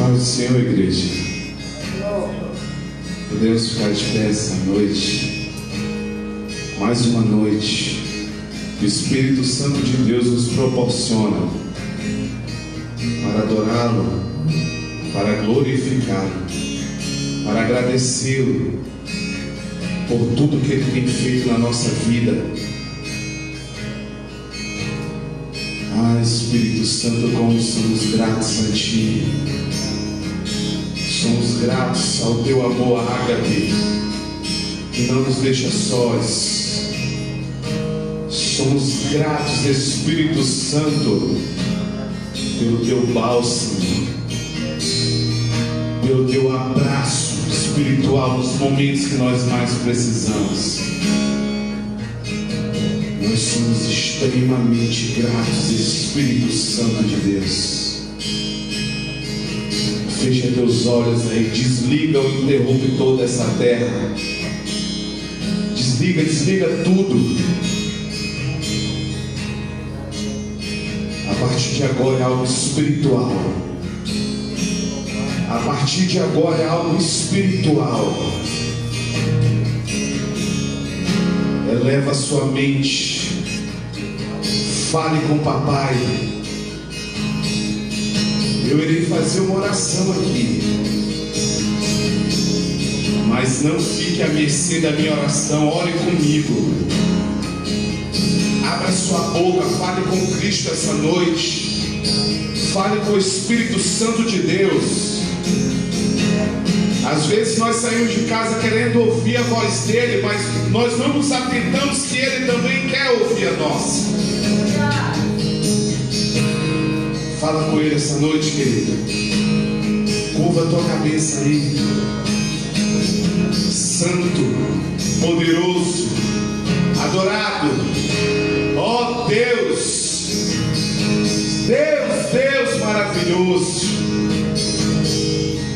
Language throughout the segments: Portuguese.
Paz do Senhor, igreja. Podemos ficar de pé essa noite. Mais uma noite que o Espírito Santo de Deus nos proporciona para adorá-lo, para glorificá-lo, para agradecê-lo por tudo que Ele tem feito na nossa vida. Ah, Espírito Santo, como somos gratos a Ti. Somos gratos ao Teu amor ágape, que não nos deixa sós. Somos gratos, Espírito Santo, pelo Teu bálsamo, pelo Teu abraço espiritual nos momentos que nós mais precisamos. Nós somos extremamente gratos, Espírito Santo de Deus. Fecha teus olhos aí, desliga ou interrompe toda essa terra. Desliga tudo. A partir de agora é algo espiritual. A partir de agora é algo espiritual. Eleva a sua mente. Fale com o papai. Eu irei fazer uma oração aqui, mas não fique à mercê da minha oração. Ore comigo. Abra sua boca. Fale com Cristo essa noite. Fale com o Espírito Santo de Deus. Às vezes nós saímos de casa querendo ouvir a voz dele, mas nós não nos atentamos que ele também quer ouvir a nossa. Fala com ele essa noite, querido. Curva a tua cabeça aí. Santo, poderoso, adorado, ó Deus, Deus maravilhoso.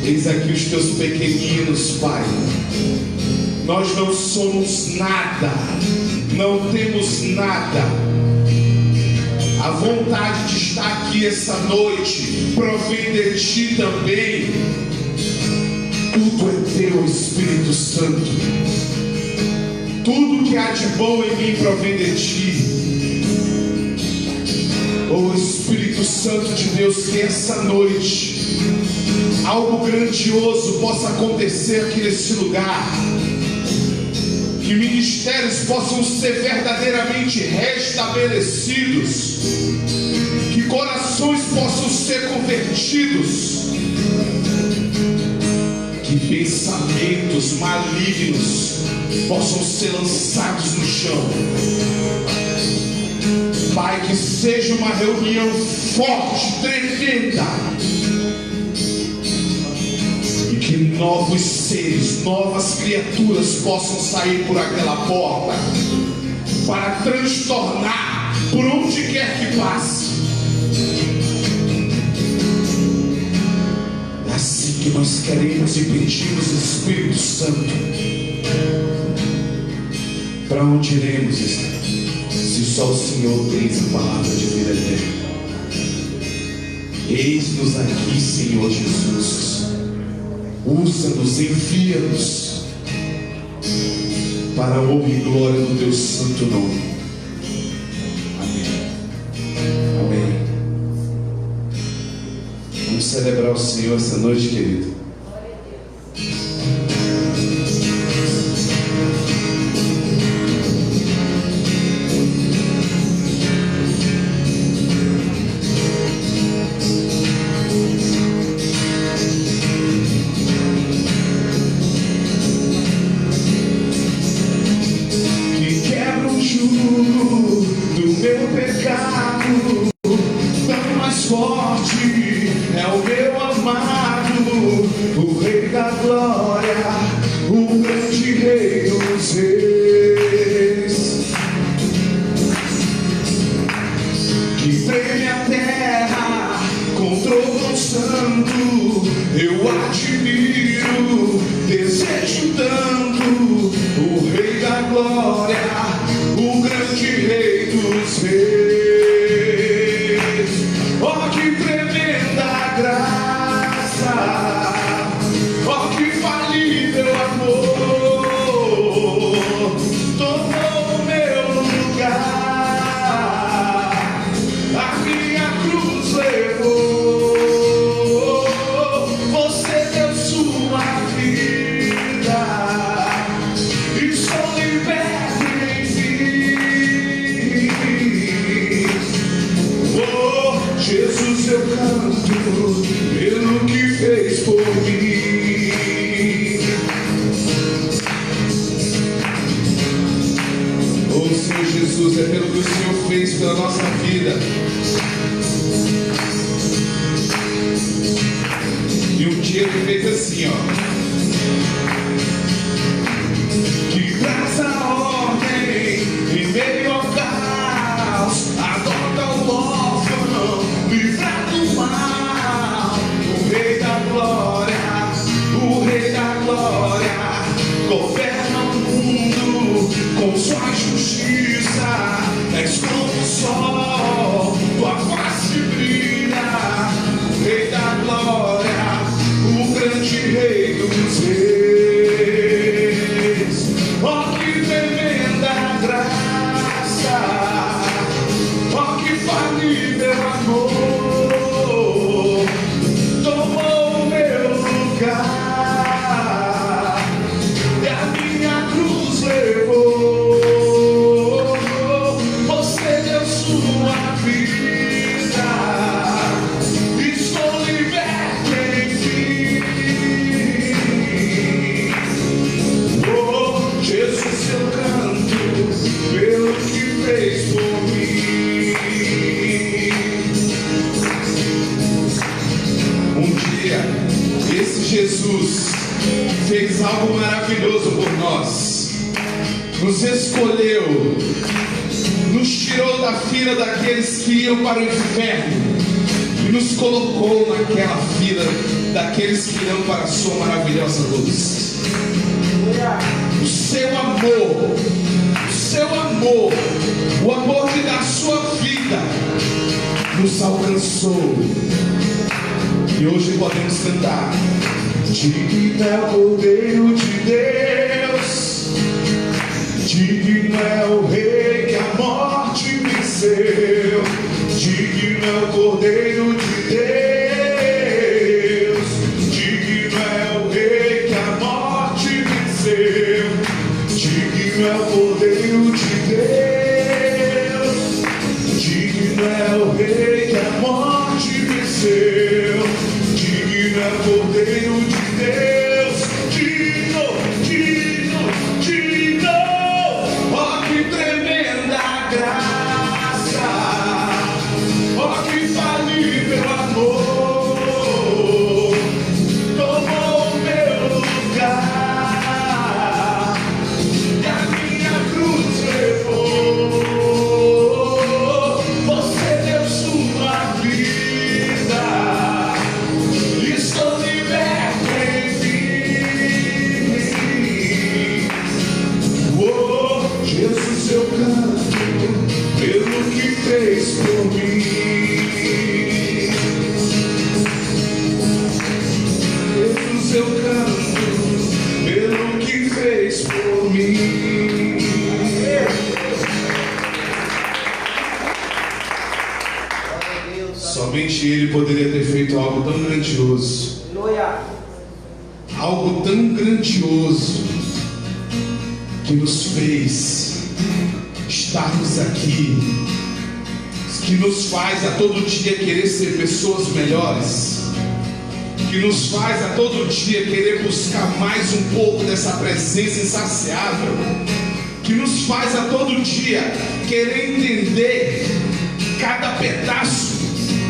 Eis aqui os teus pequeninos, Pai. Nós não somos nada, não temos nada. A vontade de estar aqui essa noite provém de Ti também. Tudo é Teu, Espírito Santo. Tudo que há de bom em mim provém de Ti. Oh Espírito Santo de Deus, que essa noite algo grandioso possa acontecer aqui nesse lugar. Que ministérios possam ser verdadeiramente restabelecidos. Que corações possam ser convertidos. Que pensamentos malignos possam ser lançados no chão. Pai, que seja uma reunião forte, tremenda. Que novos seres, novas criaturas possam sair por aquela porta para transtornar por onde quer que passe. É assim que nós queremos e pedimos, Espírito Santo. Para onde iremos, se só o Senhor tem a palavra de vida eterna? Eis-nos aqui, Senhor Jesus. Usa-nos, envia-nos para a honra e glória do Teu santo nome. Amém. Amém. Vamos celebrar o Senhor essa noite, querido. Oh, que tremenda graça! Ó, que falível amor tomou o meu lugar, a minha cruz levou, você deu sua vida e sou liberto em mim. Oh, Jesus, eu canto pelo que fez por mim. Oh, Senhor Jesus, é pelo que o Senhor fez pela nossa vida. E um dia ele fez assim, ó: que traz a ordem em meio ao caos, adota o órfão, livra do mal. O Rei da Glória, o Rei da Glória, governa o mundo com sua justiça. És como o sol, tua face brilha. O Rei da Glória, o grande Rei dos Reis. Oh, que tremenda graça, oh, que falível amor tomou o meu lugar e a minha cruz levou. Você deu sua vida e sou liberto em mim. Oh, Jesus, eu canto pelo que fez por mim. Um dia, esse Jesus fez algo maravilhoso por nós. Nos escolheu, nos tirou da fila daqueles que iam para o inferno e nos colocou naquela fila daqueles que irão para a sua maravilhosa luz. O seu amor, o amor de dar sua vida nos alcançou. E hoje podemos cantar: digno é o Cordeiro de Deus, digno é o Rei que a morte venceu. Digno é o Cordeiro de Deus, digno é o Rei que a morte venceu. Digno é o Cordeiro de Deus, digno é o Rei que a morte venceu. Digno é o Cordeiro de Deus, digno, digno, digno. Oh, que tremenda graça, oh, que falível amor tomou o meu lugar e a minha cruz levou. Você deu sua vida e sou liberto em mim. Oh, Jesus, eu canto pelo que fez por mim. Jesus, eu canto pelo que fez por mim. Somente Ele poderia ter feito algo tão grandioso. Algo tão grandioso que nos fez estarmos aqui, que nos faz a todo dia querer ser pessoas melhores, que nos faz a todo dia querer buscar mais um pouco dessa presença insaciável, que nos faz a todo dia querer entender cada pedaço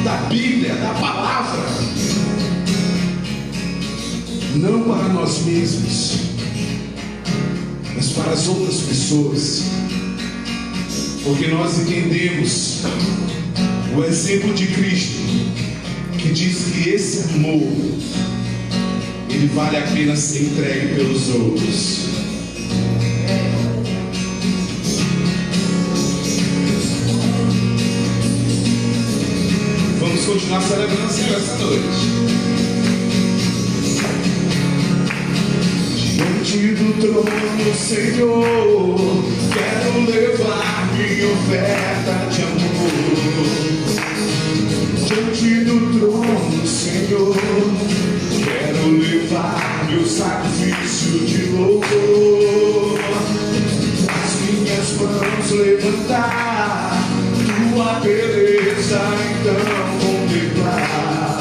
da Bíblia, da palavra, não para nós mesmos, mas para as outras pessoas, porque nós entendemos o exemplo de Cristo, que diz que esse amor, ele vale a pena ser entregue pelos outros. Vamos continuar celebrando assim essa noite. do trono, Senhor, quero levar minha oferta de amor. Diante do trono, Senhor, quero levar meu sacrifício de louvor. As minhas mãos levantar, tua beleza então contemplar.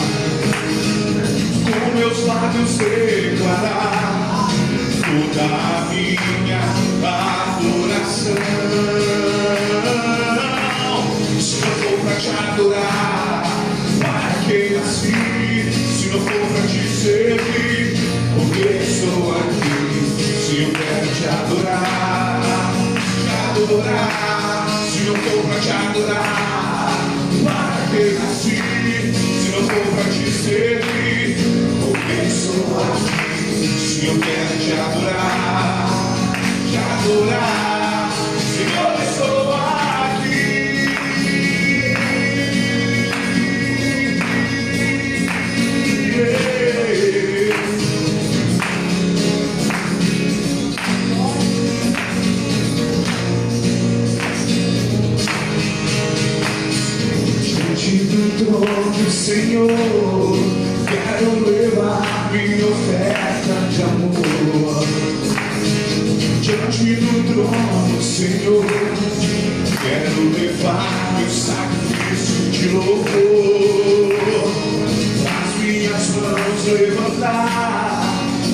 Com meus lábios declarar toda a minha adoração. Se não for pra te adorar, para que nasci? Se não for pra te servir, porque estou aqui? Se eu quero te adorar, se não for pra te adorar, para que nasci? Se não for pra te servir, porque estou aqui? Se eu quero te adorar, Senhor, eu estou aqui. Diante do trono, Senhor, quero levar minha oferta de amor. Diante do trono, Senhor, quero levar meu sacrifício de louvor. As minhas mãos levantar,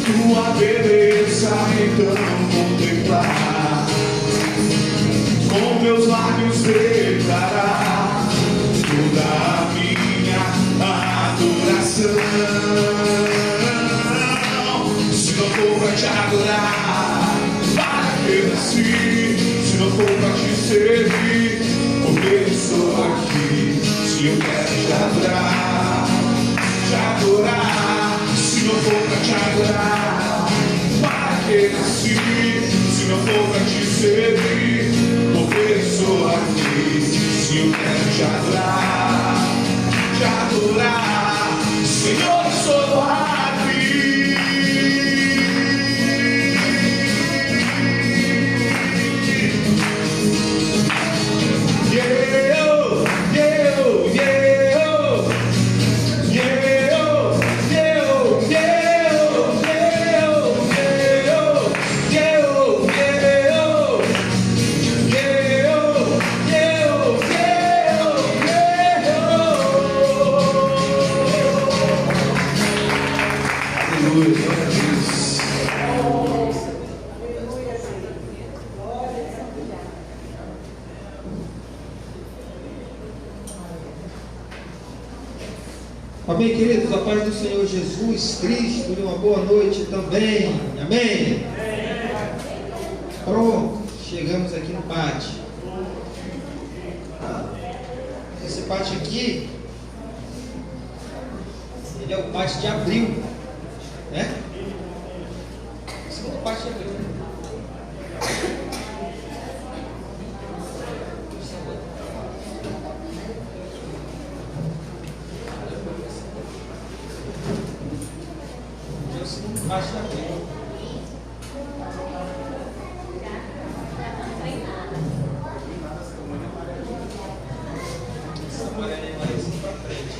tua beleza então contemplar. Com meus lábios declarar toda a minha adoração. Se não for pra te adorar, para que nasci? Se não for pra te servir, porque estou aqui? Se eu quero te adorar, se não for pra te adorar, para que nasci? Se não for pra te servir, porque estou aqui? Se eu quero te adorar, Senhor, eu sou aqui. Amém, queridos? A paz do Senhor Jesus Cristo e uma boa noite também. Amém? Pronto, chegamos aqui no pátio. Esse pátio aqui, ele é o pátio de abril, né? Esse é o pátio de abril. Baixa aqui. Essa amarelinha mais pra frente.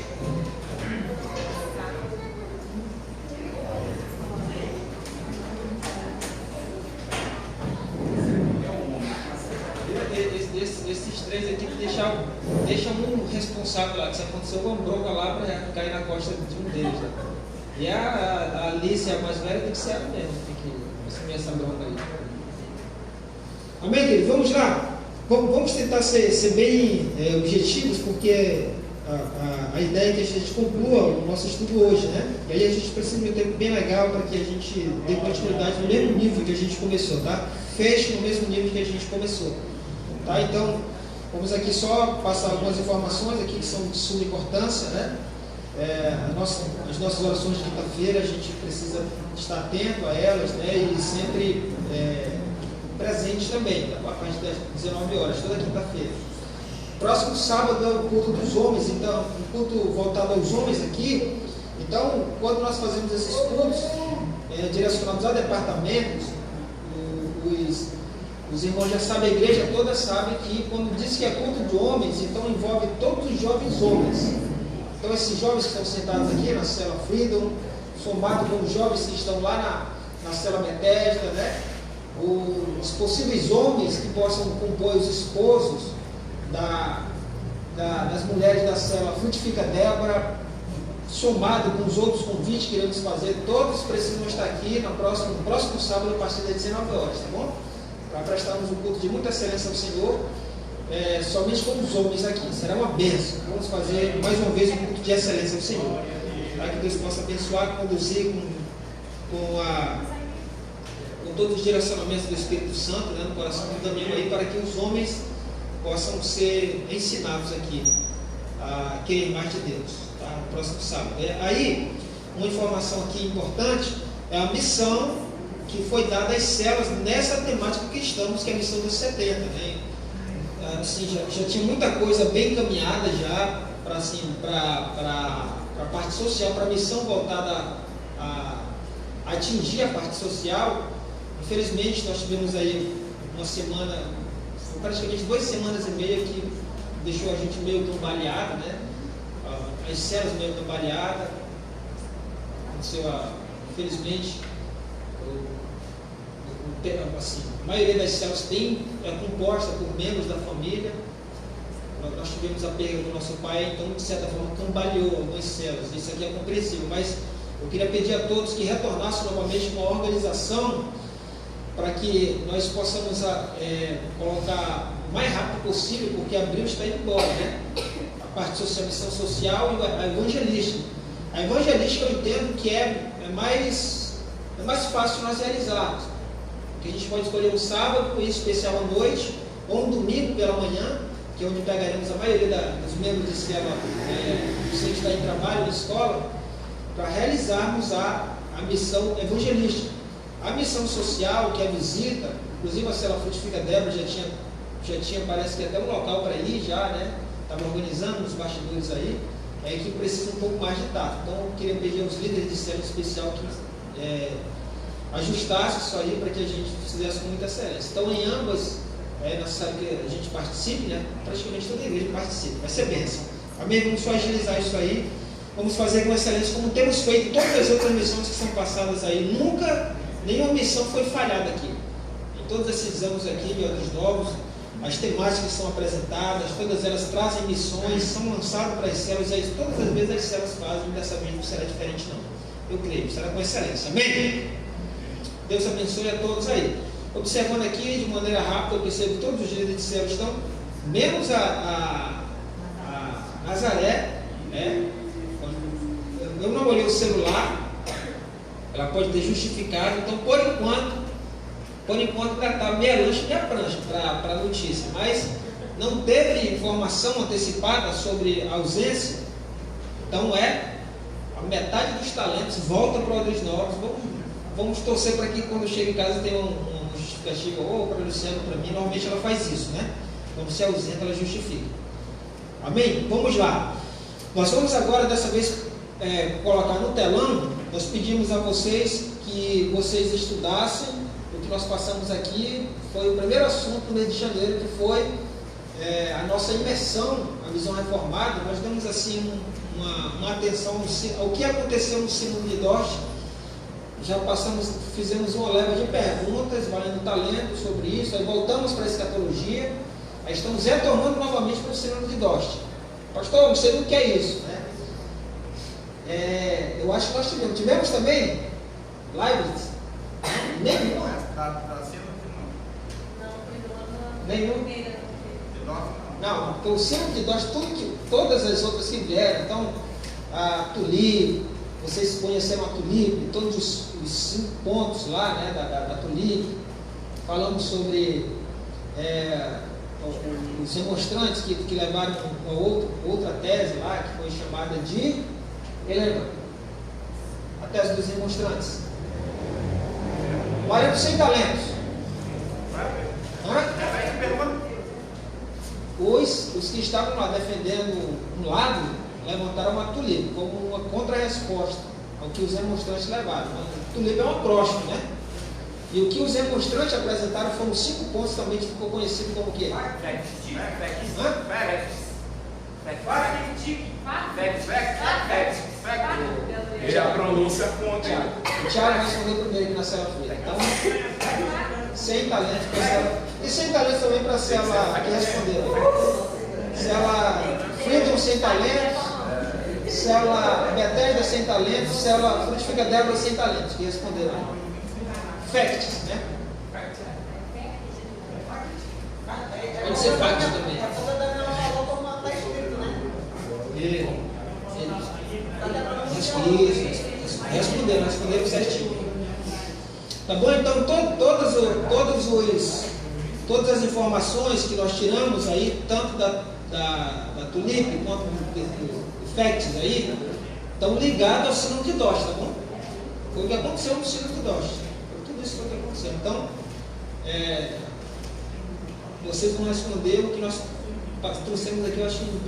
Esses três aqui deixa um responsável lá, que se acontecer uma bronca lá para cair na costa de um deles. Né? E a Alice, a mais velha, tem que ser ela mesmo, tem que assumir essa bronca aí. Amém, querido? Vamos lá. Vamos tentar ser bem objetivos, porque a ideia é que a gente conclua o nosso estudo hoje, né? E aí a gente precisa de um tempo bem legal para que a gente dê continuidade no mesmo nível que a gente começou, tá? Feche no mesmo nível que a gente começou, tá? Então, vamos aqui só passar algumas informações aqui que são de suma importância, né? As nossas orações de quinta-feira, a gente precisa estar atento a elas, né? E sempre presente também, tá? A partir das 19 horas, toda quinta-feira. Próximo sábado é o culto dos homens, então, um culto voltado aos homens aqui. Então, quando nós fazemos esses cultos direcionados a departamentos, os irmãos já sabem, a igreja toda sabe que quando diz que é culto de homens, então envolve todos os jovens homens. Então esses jovens que estão sentados aqui na cela Freedom, somado com os jovens que estão lá na cela Bethesda, né? Os possíveis homens que possam compor os esposos das mulheres da cela Frutifica Débora, somado com os outros convites que iremos fazer, todos precisam estar aqui no próximo sábado a partir das 19 horas, tá bom? Para prestarmos um culto de muita excelência ao Senhor, somente com os homens aqui, será uma bênção. Vamos fazer mais uma vez um culto de excelência ao Senhor, para que Deus possa abençoar, conduzir com todos os direcionamentos do Espírito Santo, né, no coração do Daniel aí, para que os homens possam ser ensinados aqui a querer mais de Deus, tá? No próximo sábado. Aí, uma informação aqui importante é a missão que foi dada às celas nessa temática que estamos, que é a missão dos 70. Né? Assim, já tinha muita coisa bem encaminhada já para a parte social, para a missão voltada a atingir a parte social. Infelizmente, nós tivemos aí uma semana, praticamente 2 semanas e meia, que deixou a gente meio cambaleado, né? As celas meio cambaleadas. Infelizmente, assim, a maioria das celas é composta por membros da família. Nós tivemos a perda do nosso pai, então, de certa forma, cambaleou algumas celas. Isso aqui é compreensível, mas eu queria pedir a todos que retornassem novamente uma organização para que nós possamos colocar o mais rápido possível, porque abril está indo embora, né? A parte social, missão social e a evangelística. A evangelística eu entendo que é mais fácil nós realizarmos, porque a gente pode escolher um sábado, em especial à noite, ou um domingo pela manhã, que é onde pegaremos a maioria dos membros de célula, você que está em trabalho na escola, para realizarmos a missão evangelística. A missão social, que é a visita, inclusive a célula Frutifica Débora já tinha, parece que até um local para ir já, né? Estava organizando nos bastidores aí, que precisa um pouco mais de tato. Então eu queria pedir aos líderes de célula especial que ajustassem isso aí para que a gente fizesse com muita excelência. Então em ambas é necessário que a gente participe, né? Praticamente toda a igreja participe, vai ser bênção. Amém? Vamos só agilizar isso aí, vamos fazer com excelência, como temos feito todas as outras missões que são passadas aí. Nenhuma missão foi falhada aqui. Em todos esses anos aqui, de Anos Novos, as temáticas são apresentadas, todas elas trazem missões, são lançadas para as células, e todas as vezes as células fazem, dessa vez não será diferente não. Eu creio, será com excelência. Amém? Deus abençoe a todos aí. Observando aqui de maneira rápida, eu percebo que todos os líderes de células estão, menos a Nazaré, né? Eu não olhei o celular, ela pode ter justificado, então por enquanto já está meia lancha e meia prancha para a notícia, mas não teve informação antecipada sobre a ausência, então a metade dos talentos volta para o Odres Novos. Vamos torcer para que quando chega em casa tenha uma justificativa, ou para a Luciana, para mim, normalmente ela faz isso, né? Quando se ausenta, ela justifica. Amém? Vamos lá. Nós vamos agora, dessa vez, colocar no telão. Nós pedimos a vocês que vocês estudassem o que nós passamos aqui. Foi o primeiro assunto no mês de janeiro, que foi a nossa imersão, a visão reformada. Nós damos assim uma atenção ao que aconteceu no sínodo de Dordt. Já fizemos uma leva de perguntas, valendo talento sobre isso, aí voltamos para a escatologia, aí estamos retornando novamente para o sínodo de Dordt. Pastor, não sei o que é isso, né? Eu acho que nós tivemos também lives? Nenhuma? Nenhum? Não, porque o sínodo de Dordt, todas as outras que vieram, então a Tulip, vocês conheceram a Tulip, todos os 5 pontos lá, né, da Tulip. Falamos sobre os demonstrantes que levaram outra tese lá, que foi chamada de a tese dos demonstrantes. 100 talentos. Os que estavam lá defendendo um lado levantaram uma Tulip como uma contra-resposta ao que os demonstrantes levaram. A Tulip é um acróstico, né? E o que os demonstrantes apresentaram foram 5 pontos também que ficou conhecido como o quê? E a pronúncia conta. O Thiago respondeu primeiro aqui na célula Frida. Então, 100 talentos para a célula. E 100 talentos também para a célula que responderam. Célula Freedom 100 talentos, célula Bethesda 100 talentos, célula Frutifica Débora 100 talentos, que responderam. Facts, né? Pode ser facts também. Isso. Responderam certinho. Tá bom? Então, todas as informações que nós tiramos aí, tanto da Tulip quanto do Facts aí, estão ligadas ao sino de Dosh, tá bom? Foi o que aconteceu no sino de Dosh. Tudo isso foi o que aconteceu. Então, vocês vão responder o que nós trouxemos aqui, eu acho que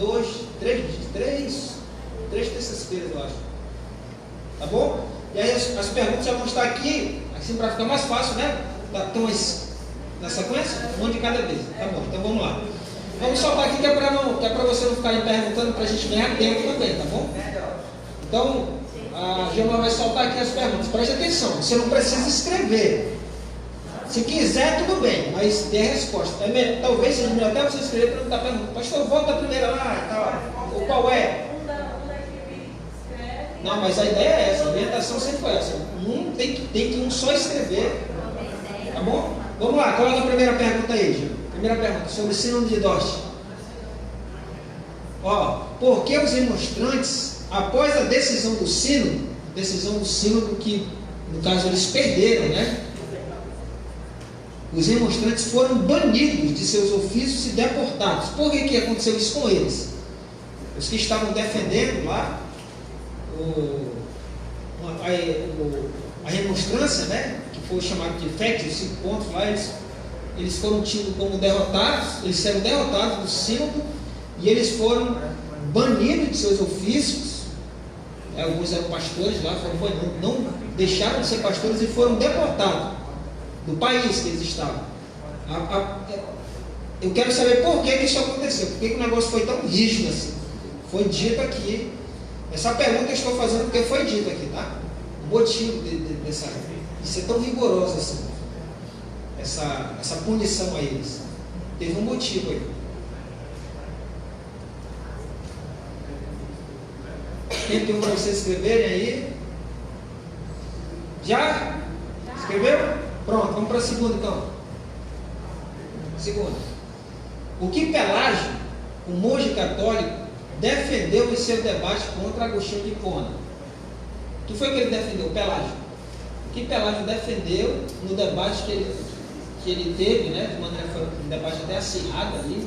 três terças-feiras, eu acho. Tá bom? E aí as perguntas já vão estar aqui, assim para ficar mais fácil, né? Então, na sequência, um de cada vez. Tá bom, então vamos lá. Vamos soltar aqui que é para você não ficar aí perguntando, para a gente ganhar tempo também, tá bom? Então, a Gilma vai soltar aqui as perguntas. Preste atenção, você não precisa escrever. Se quiser, tudo bem, mas dê a resposta. Talvez seja melhor até você escrever para não estar perguntando. Pastor, volta a primeira lá, tá, ou qual é? Não, mas a ideia é essa, a orientação sempre foi essa. Tem que só escrever. Tá bom? Vamos lá, qual é a primeira pergunta aí, Gil? Primeira pergunta, sobre o sino de Dosh. Por que os demonstrantes, após a decisão do sino do que, no caso, eles perderam, né? Os demonstrantes foram banidos de seus ofícios e deportados. Por que aconteceu isso com eles? Os que estavam defendendo lá a remonstrância, né, que foi chamado de Facts, os 5 pontos lá, eles foram tidos como derrotados, eles serão derrotados do sínodo e eles foram banidos de seus ofícios. Alguns eram pastores lá, não deixaram de ser pastores e foram deportados do país que eles estavam. Eu quero saber por que isso aconteceu, por que o negócio foi tão rígido assim. Foi dito aqui. Essa pergunta eu estou fazendo porque foi dito aqui, tá? O motivo de ser tão rigoroso assim, essa punição a eles. Teve um motivo aí. Tem tempo para vocês escreverem aí? Já? Escreveu? Pronto, vamos para a segunda então. Segunda. O que Pelágio, o monge católico, defendeu em seu debate contra Agostinho de Hipona? O que foi que ele defendeu? Pelágio. O que Pelágio defendeu no debate que ele teve, né, de maneira, foi um debate até acirrado ali,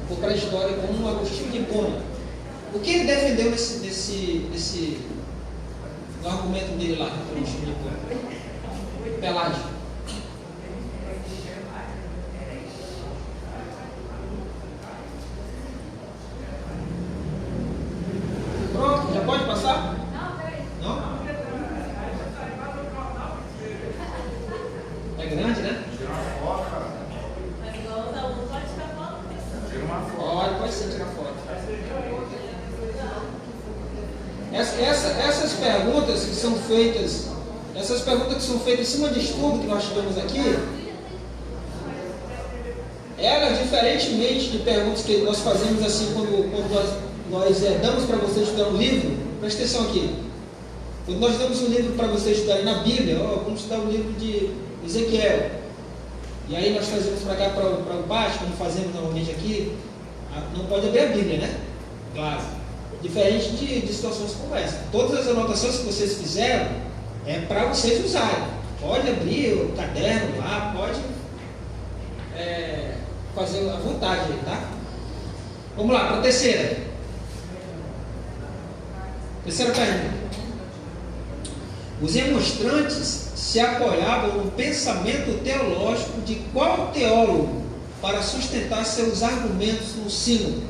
ficou para a história com o Agostinho de Hipona. O que ele defendeu no argumento dele lá contra Agostinho de Hipona? Pelágio. Pronto, já pode passar? Não? É grande, né? Tira uma foto, cara. Tira uma foto. Pode sim tirar foto. Essas perguntas que são feitas em cima de estudo que nós tivemos aqui, elas, diferentemente de perguntas que nós fazemos assim quando nós damos para você estudar um livro, presta atenção aqui. Quando nós damos um livro para você estudar na Bíblia, vamos estudar o livro de Ezequiel. E aí nós trazemos para cá, para o pátio, como fazemos normalmente aqui, não pode abrir a Bíblia, né? Claro. Diferente de situações como essa. Todas as anotações que vocês fizeram é para vocês usarem. Pode abrir o caderno lá, pode fazer à vontade aí, tá? Vamos lá, para a terceira. Terceira pergunta. Os demonstrantes se apoiavam no pensamento teológico de qual teólogo para sustentar seus argumentos no sínodo?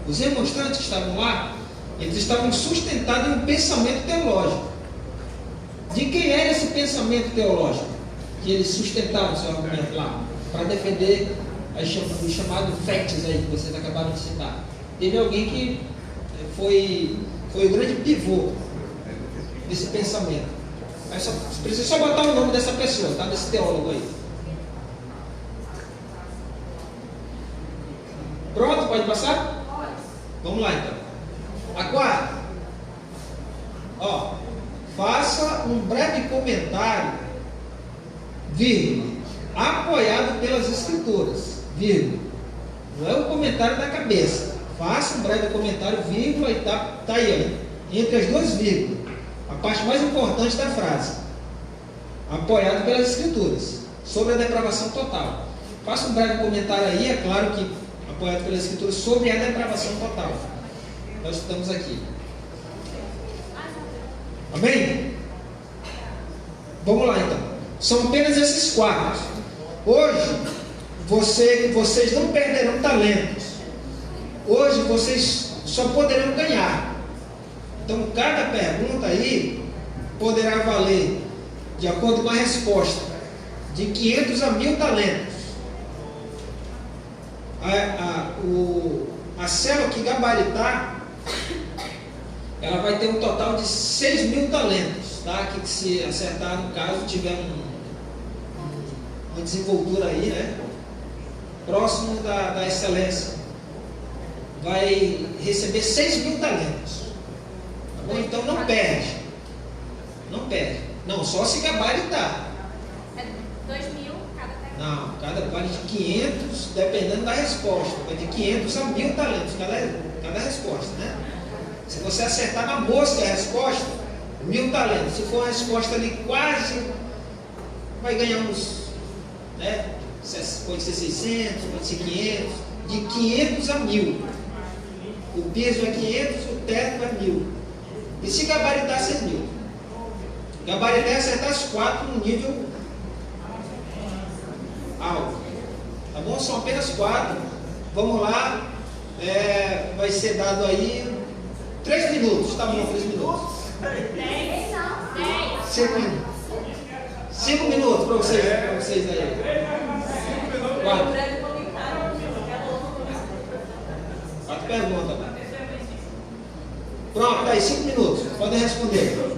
Os demonstrantes que estavam lá, eles estavam sustentados em um pensamento teológico. De quem era esse pensamento teológico? que eles sustentaram seu argumento lá, para defender os chamados facts aí, que vocês acabaram de citar. Teve alguém que foi o grande pivô desse pensamento. Aí precisa só botar o nome dessa pessoa, tá? Desse teólogo aí. Pronto, pode passar? Pode. Vamos lá então. A quarta. Ó, faça um breve comentário, vírgula, apoiado pelas escrituras, vírgula. Não é o comentário da cabeça. Faça um breve comentário, vírgula, e tá aí, ó, entre as duas vírgulas. A parte mais importante da frase. Apoiado pelas escrituras, sobre a depravação total. Faça um breve comentário aí, é claro que apoiado pelas escrituras, sobre a depravação total. Nós estamos aqui. Amém? Vamos lá então. São apenas esses 4. Hoje, vocês não perderão talentos. Hoje vocês só poderão ganhar. Então cada pergunta aí poderá valer, de acordo com a resposta, de 500 a 1.000 talentos. A célula que gabaritar, ela vai ter um total de 6.000 talentos, tá? Que se acertar, no caso, tiver uma desenvoltura aí, né? Próximo da excelência, vai receber 6.000 talentos. Tá bom? Então não perde. Não perde. Não, só se gabaritar. É 2.000 cada pergunta? Não, cada vale de 500, dependendo da resposta. Vai de 500 a 1.000 talentos, cada resposta, né? Se você acertar na mosca a resposta, 1.000 talentos. Se for uma resposta ali quase, vai ganhar uns, né? Pode ser 600, pode ser 500. De 500 a 1.000. O piso é 500, o teto é 1.000. E se gabaritar, 6.000. Gabaritar é acertar as 4 no nível alto. Tá bom? São apenas 4. Vamos lá. Vai ser dado aí 3 minutos. Tá bom, 3 minutos. 5 minutos. 5 minutos para vocês aí. 4 perguntas. Pronto, tá aí, 5 minutos. Podem responder.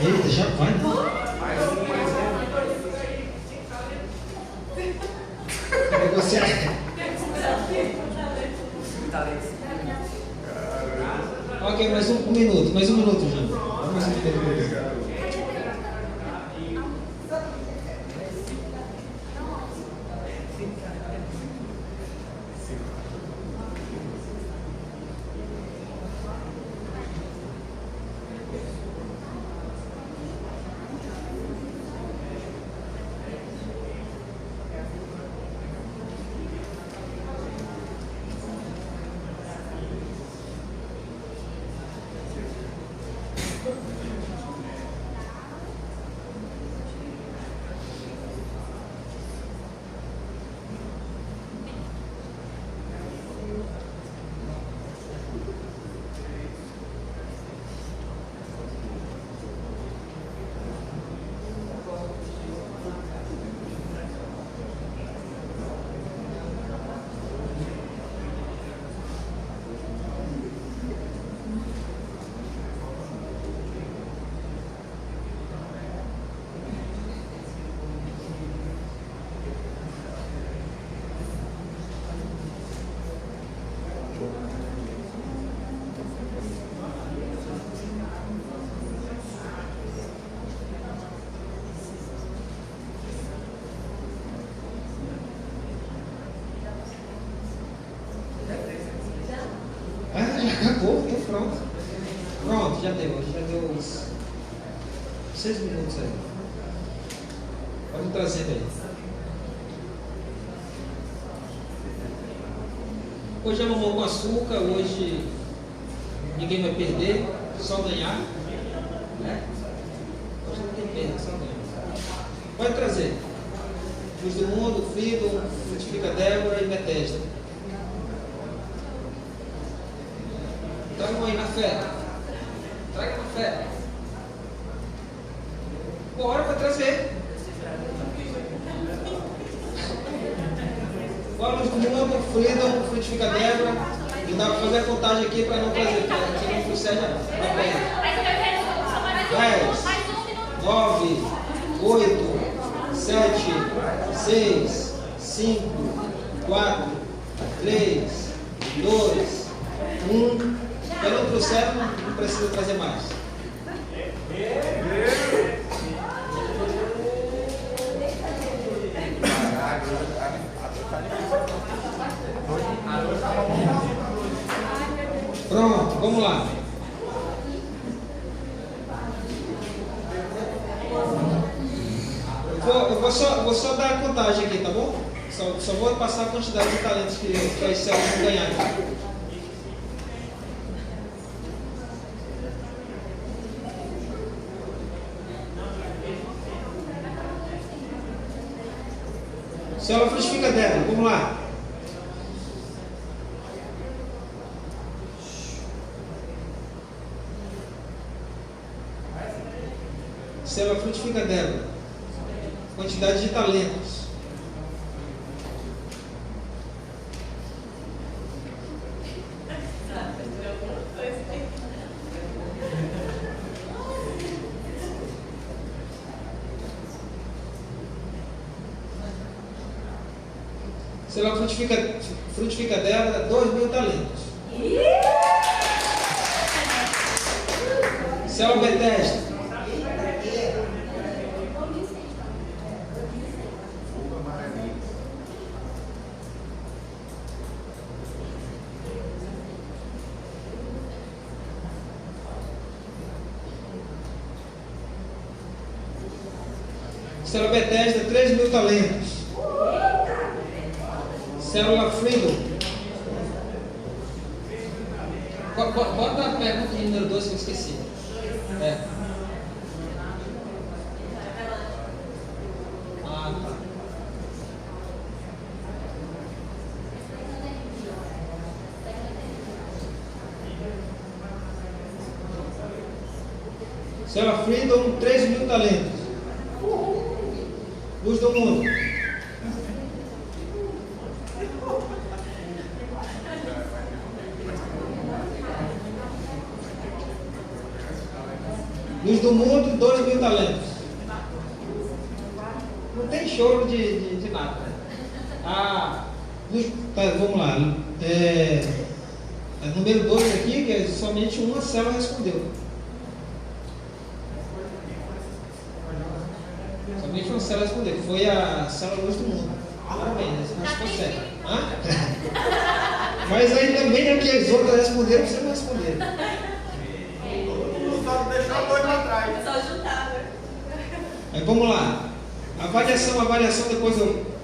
Eita, já vai, né? Negociar. Ok, mais um minuto, gente. Vamos entender. Acabou, então pronto. Pronto, já deu uns 6 minutos aí. Pode trazer aí. Hoje é mamão com açúcar, hoje ninguém vai perder, só ganhar. Né? Hoje não tem perda, só ganhar. Pode trazer. Luz do Mundo, Freedom, Frutifica Débora e Bethesda. Traga aí na fé. Traga na fé. Bora para trazer. Bora, Luz do Mundo, Freedom, Frutifica Débora. E dá para fazer a contagem aqui para não trazer, porque não precisa na perna. 10, 9, 8, 7, 6, 5, 4, 3, 2, 1. Quem não trouxer, não precisa trazer mais. Pronto, vamos lá. Eu vou só dar a contagem aqui, tá bom? Só vou passar a quantidade de talentos que as células vão ganhar aqui. Célula Frutifica Débora, vamos lá. Célula Frutifica Débora. Quantidade de talentos. Célula Frutifica Débora, 2.000 talentos. Célula Bethesda. Célula Bethesda, 3.000 talentos. Célula Freedom. Bota a pergunta número 2 que eu esqueci. Ah, tá. Célula Freedom, 3.000 talentos. Luz do Mundo. Luz do mundo, 2.000 talentos. Não tem choro de nada. Vamos lá. Número 2 aqui, que é somente uma célula respondeu. Somente uma célula respondeu. Foi a célula Luz do Mundo. Parabéns, né? Você não consegue. Mas aí também é que as outras responderam, você não respondeu. Só deixou dois para trás. Só juntar, né? Aí vamos lá. Avaliação, depois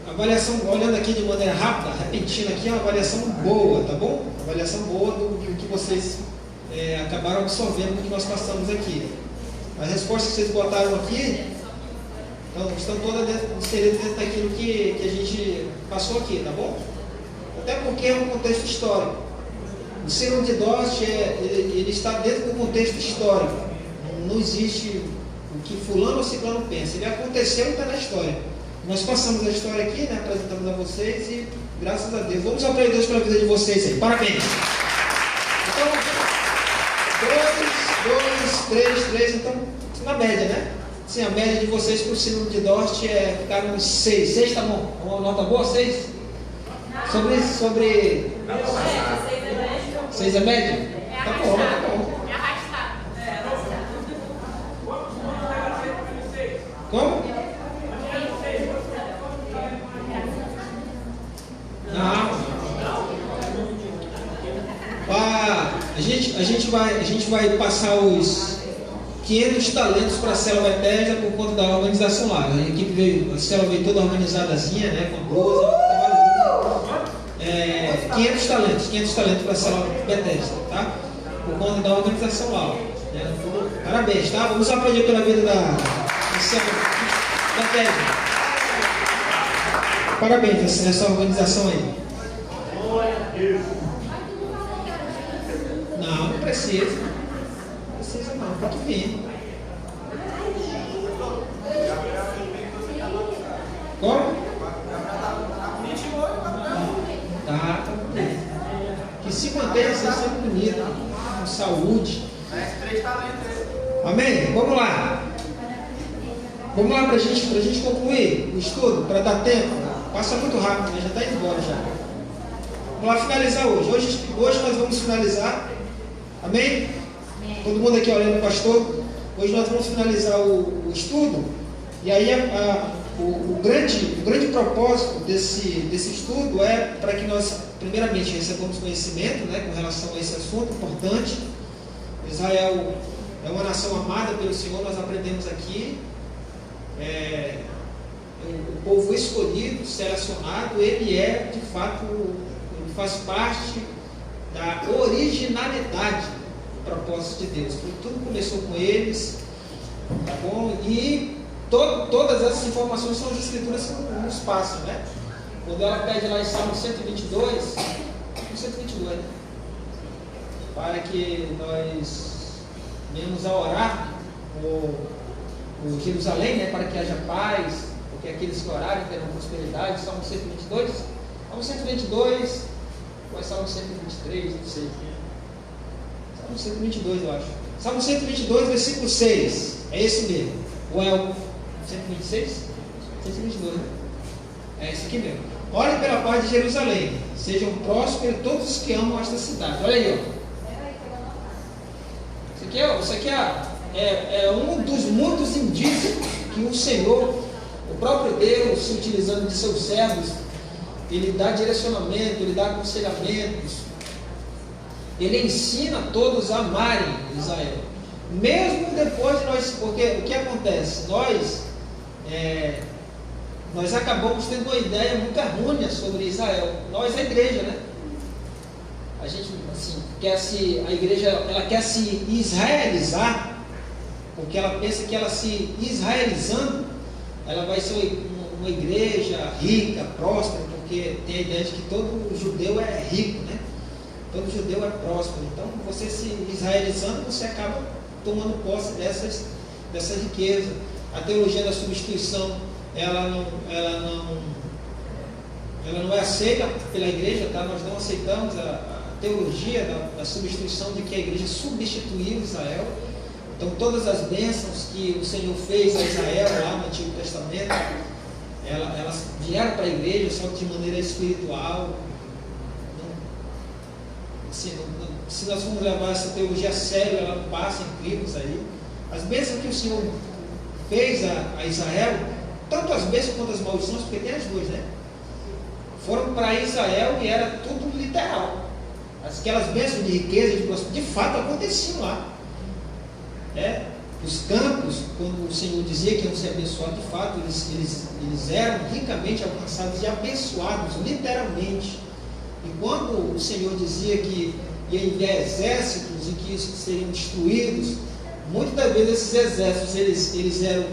avaliação, olhando aqui de maneira rápida, repentina aqui, é uma avaliação boa, tá bom? Avaliação boa do que vocês acabaram absorvendo do que nós passamos aqui. As respostas que vocês botaram aqui estão todas inseridas dentro daquilo que a gente passou aqui, tá bom? Até porque é um contexto histórico. O Sínodo de Dort ele está dentro do contexto histórico. Não existe o que fulano ou ciclano pensa. Ele aconteceu e está na história. Nós passamos a história aqui, né, apresentamos a vocês e, graças a Deus, vamos aplaudir Deus pela vida de vocês aí. Parabéns! Então, 2, 3, então, na média, né? Sim, a média de vocês para o Sínodo de Dort ficar uns 6. 6 tá bom? Uma nota boa? 6? Sobre 6 é média? Tá bom, tá bom. É arrastado. Como? Não. A gente vai passar os 500 talentos para a célula Bethesda por conta da organização lá. A equipe veio, a célula veio toda organizadazinha, né, com a blusa, 500 talentos para a célula Bethesda, tá? Por conta da organização lá. Né? Parabéns, tá? Vamos aplaudir pela vida da célula Bethesda. Parabéns essa organização aí. Não precisa. Não precisa não, pode vir. Como? Tá. Que se mantenha sempre bonito, com saúde. Amém? Vamos lá. Vamos lá para a gente concluir o estudo, para dar tempo. Passa muito rápido, né? Já está indo embora já. Vamos lá finalizar hoje. Hoje nós vamos finalizar. Amém? Todo mundo aqui olhando o pastor. Hoje nós vamos finalizar o estudo. E aí o grande propósito desse estudo é para que nós, primeiramente, recebamos conhecimento, né, com relação a esse assunto importante. Israel é uma nação amada pelo Senhor, nós aprendemos aqui. O povo escolhido, selecionado, ele é, de fato, ele faz parte da originalidade do propósito de Deus. Porque tudo começou com eles, tá bom? E todas essas informações são as escrituras que nos passam, né? Quando ela pede lá em Salmo 122, né? Para que nós venhamos a orar por Jerusalém, né? Para que haja paz, porque aqueles que orarem terão prosperidade. Salmo 122, Salmo 122, ou é Salmo 123, não sei. Salmo 122, eu acho. Salmo 122, versículo 6. É esse mesmo. Ou é o 126? 122, né? É esse aqui mesmo. Olhem pela paz de Jerusalém. Sejam prósperos todos os que amam esta cidade. Olha aí, ó. Isso aqui é um dos muitos indícios que o Senhor, o próprio Deus, se utilizando de seus servos, ele dá direcionamento, ele dá aconselhamentos, ele ensina todos a amarem Israel. Mesmo depois de nós, porque o que acontece? Nós acabamos tendo uma ideia muito errônea sobre Israel. Nós, a igreja, né? A gente, assim, a igreja, ela quer se israelizar, porque ela pensa que ela se israelizando, ela vai ser uma igreja rica, próspera, porque tem a ideia de que todo judeu é rico, né? Todo judeu é próspero. Então, você se israelizando, você acaba tomando posse dessa riqueza. A teologia da substituição, ela não é aceita pela igreja, tá? Nós não aceitamos a teologia da substituição, de que a igreja substituiu Israel. Então todas as bênçãos que o Senhor fez a Israel lá no Antigo Testamento, elas vieram para a igreja só de maneira espiritual. Se nós formos levar essa teologia a sério, ela não passa em tribos aí. As bênçãos que o Senhor fez a Israel, tanto as bênçãos quanto as maldições, porque tem as duas, né? Foram para Israel e era tudo literal. Aquelas bênçãos de riqueza, de fato aconteciam lá. Os campos, quando o Senhor dizia que iam ser abençoados, de fato, eles eram ricamente alcançados e abençoados, literalmente. E quando o Senhor dizia que ia enviar exércitos e que seriam destruídos, muitas das vezes esses exércitos, eles eram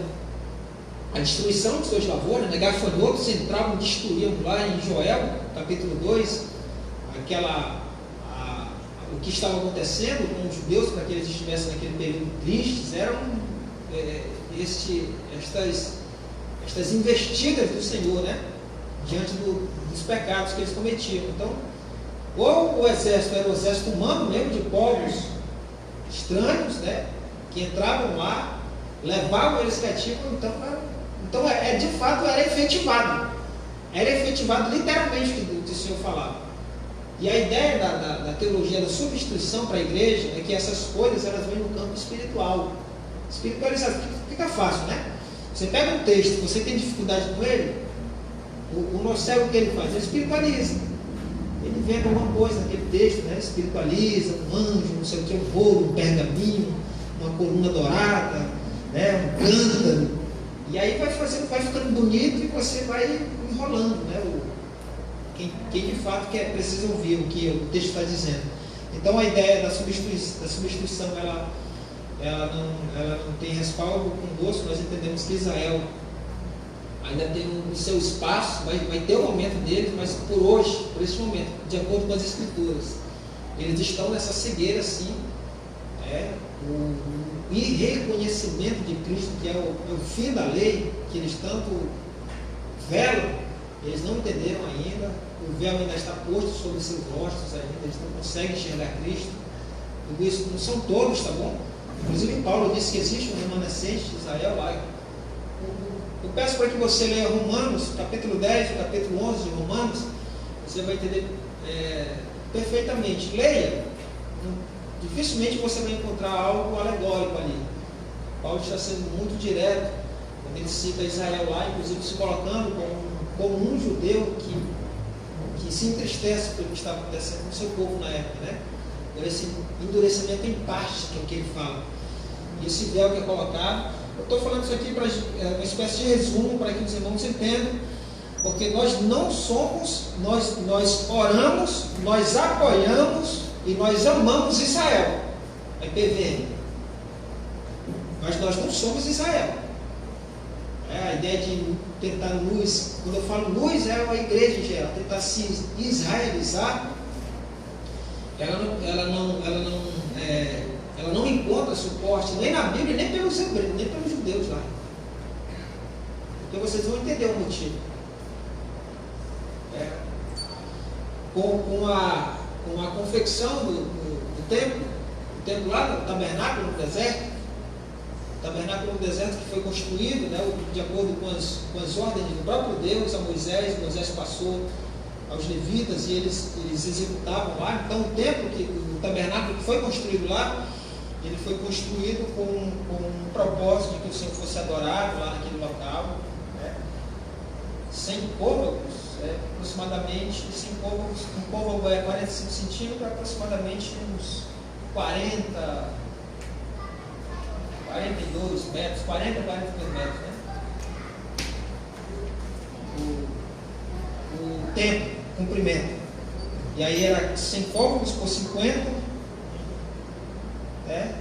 a destruição de suas lavouras, né? Gafanhotos entravam e destruíam lá em Joel, capítulo 2, o que estava acontecendo com os judeus, para que eles estivessem naquele período tristes, eram estas investidas do Senhor, né? Diante dos pecados que eles cometiam. Então, ou o exército era o exército humano mesmo, de povos estranhos, né? Que entravam lá, levavam eles cativos, então de fato era efetivado literalmente o que o Senhor falava. E a ideia da teologia da substituição para a igreja é que essas coisas elas vêm no campo espiritual. Espiritualizado, fica fácil, né? Você pega um texto, você tem dificuldade com ele, o nosso céu, o que ele faz? Ele espiritualiza. Ele inventa alguma coisa naquele texto, né? Espiritualiza, um anjo, não sei o que, um rolo, um pergaminho, uma coluna dourada, né? Um cântaro. E aí vai ficando bonito e você vai enrolando, né? Quem de fato precisa ouvir o que o texto está dizendo. Então a ideia da substituição ela não tem respaldo conosco. Nós entendemos que Israel ainda tem o seu espaço, vai ter o momento deles, mas por hoje, por esse momento, de acordo com as Escrituras, eles estão nessa cegueira assim, o irreconhecimento de Cristo, que é o fim da lei, que eles tanto velam, eles não entenderam ainda. O véu ainda está posto sobre seus rostos ainda, eles não conseguem enxergar Cristo. Tudo isso não são todos, tá bom? Inclusive Paulo disse que existe um remanescente de Israel lá. Eu peço para que você leia Romanos, capítulo 10, capítulo 11 de Romanos, você vai entender perfeitamente. Leia, dificilmente você vai encontrar algo alegórico ali. Paulo está sendo muito direto, quando ele cita Israel lá, inclusive se colocando como um judeu que se entristece pelo que está acontecendo com o seu povo na época, né? Esse endurecimento em partes, que é o que ele fala. E esse véu que é colocado, eu estou falando isso aqui para uma espécie de resumo, para que os irmãos entendam, porque nós não somos, nós oramos, nós apoiamos e nós amamos Israel, a IPVM. Mas nós não somos Israel. A ideia de tentar luz, quando eu falo luz, é a igreja em geral, tentar se israelizar, ela não encontra suporte nem na Bíblia, nem pelos hebreus, nem pelos judeus lá. Porque vocês vão entender o motivo. Com a confecção do templo lá, do tabernáculo no deserto, que foi construído, né, de acordo com as ordens do próprio Deus a Moisés passou aos levitas e eles executavam lá. Então o tabernáculo que foi construído lá, ele foi construído com um propósito de que o Senhor fosse adorado lá naquele local, né? 100 côvados, aproximadamente 100 côvados, um côvado é 45 centímetros, aproximadamente uns 42 metros, 40 a 42 metros, né? O tempo, comprimento. E aí era 100 côvados por 50, né?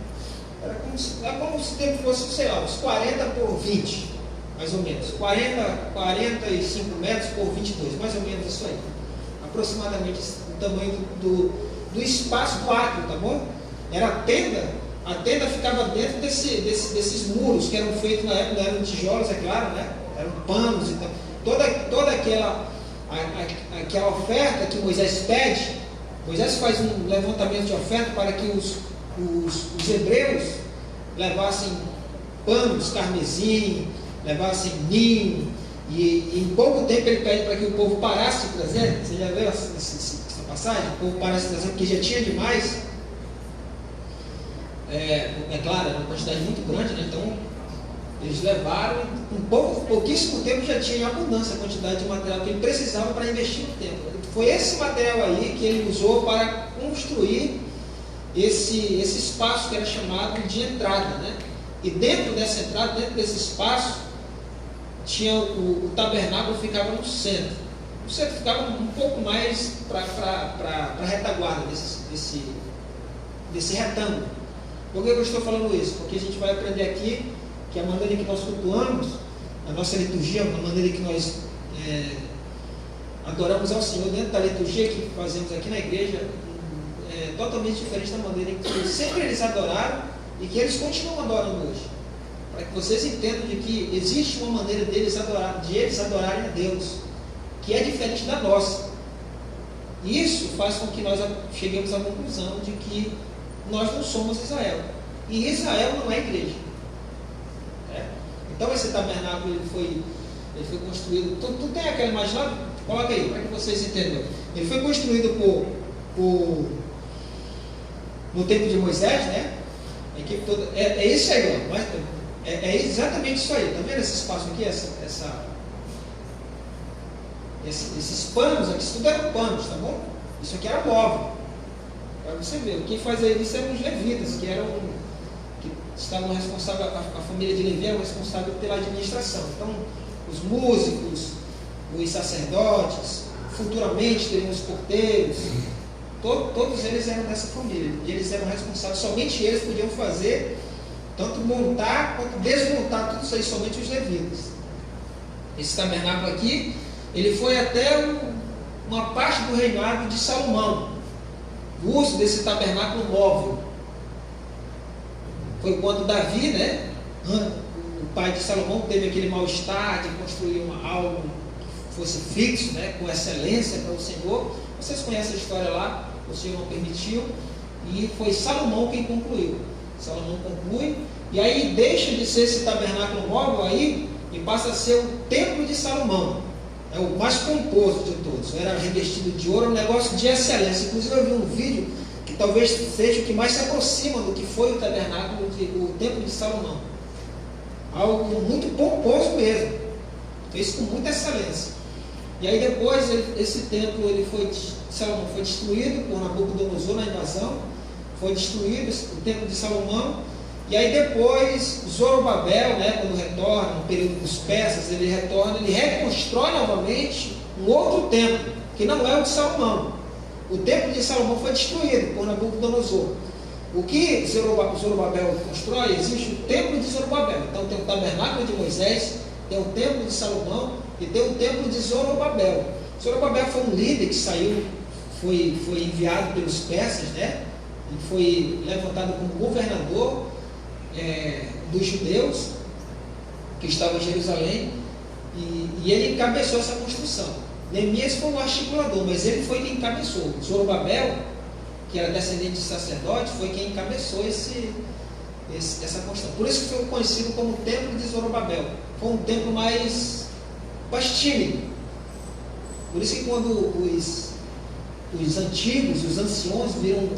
Era como se o tempo fosse, sei lá, uns 40 por 20, mais ou menos. 45 metros por 22, mais ou menos isso aí. Aproximadamente o tamanho do espaço do átrio, tá bom? Era a tenda ficava dentro desses muros que eram feitos na época, não eram tijolos, é claro, né? Eram panos e tal. Toda aquela oferta que Moisés pede, Moisés faz um levantamento de oferta para que os hebreus levassem panos, carmesim, levassem ninho, e em pouco tempo ele pede para que o povo parasse de trazer. Você já viu essa passagem? O povo parasse de trazer porque já tinha demais. É claro, era uma quantidade muito grande, né? Então eles levaram, em pouquíssimo tempo já tinha em abundância a quantidade de material que ele precisava para investir no templo. Foi esse material aí que ele usou para construir esse espaço que era chamado de entrada, né? E dentro dessa entrada, dentro desse espaço, tinha o tabernáculo, ficava no centro. O centro ficava um pouco mais para a retaguarda desse retângulo. Por que eu estou falando isso? Porque a gente vai aprender aqui que a maneira que nós cultuamos, a nossa liturgia, a maneira que nós adoramos ao Senhor dentro da liturgia que fazemos aqui na igreja, é totalmente diferente da maneira que sempre eles adoraram e que eles continuam adorando hoje. Para que vocês entendam de que existe uma maneira de eles adorarem a Deus, que é diferente da nossa. Isso faz com que nós cheguemos à conclusão de que nós não somos Israel. E Israel não é igreja. Então esse tabernáculo ele foi construído. Tu tem aquela imagem lá? Coloca aí, para que vocês entendam. Ele foi construído no tempo de Moisés, né? A equipe toda, é isso aí, ó. É exatamente isso aí. Tá vendo esse espaço aqui? Esses panos aqui, isso tudo eram panos, tá bom? Isso aqui era móvel. Para você ver, quem fazia isso eram os levitas, que estavam responsáveis, a família de Levi era responsável pela administração. Então, os músicos, os sacerdotes, futuramente teriam os porteiros, todos eles eram dessa família, e eles eram responsáveis, somente eles podiam fazer, tanto montar quanto desmontar tudo isso aí, somente os levitas. Esse tabernáculo aqui, ele foi até uma parte do reinado de Salomão, o uso desse tabernáculo móvel. Foi quando Davi, né, o pai de Salomão, teve aquele mal-estar de construir algo que fosse fixo, né, com excelência para o Senhor. Vocês conhecem a história lá, o Senhor não permitiu, e foi Salomão quem concluiu. Salomão conclui, e aí deixa de ser esse tabernáculo móvel aí, e passa a ser o templo de Salomão. É o mais pomposo de todos. Era revestido de ouro, um negócio de excelência. Inclusive eu vi um vídeo que talvez seja o que mais se aproxima do que foi o tabernáculo, o templo de Salomão. Algo muito pomposo mesmo, fez com muita excelência. E aí depois esse templo Salomão foi destruído por Nabucodonosor na invasão, foi destruído o templo de Salomão. E aí depois Zorobabel, né, quando retorna, no período dos persas, ele retorna, ele reconstrói novamente um outro templo, que não é o de Salomão. O templo de Salomão foi destruído por Nabucodonosor. O que Zorobabel constrói, existe o templo de Zorobabel. Então tem o tabernáculo de Moisés, tem o templo de Salomão e tem o templo de Zorobabel. Zorobabel foi um líder que saiu, foi enviado pelos persas, né? E foi levantado como governador dos judeus que estavam em Jerusalém, e ele encabeçou essa construção. Neemias foi um articulador, mas ele foi quem encabeçou. Zorobabel, que era descendente de sacerdote, foi quem encabeçou essa construção. Por isso que foi conhecido como o templo de Zorobabel. Foi um templo mais tímido. Por isso que quando os antigos, os anciões viram,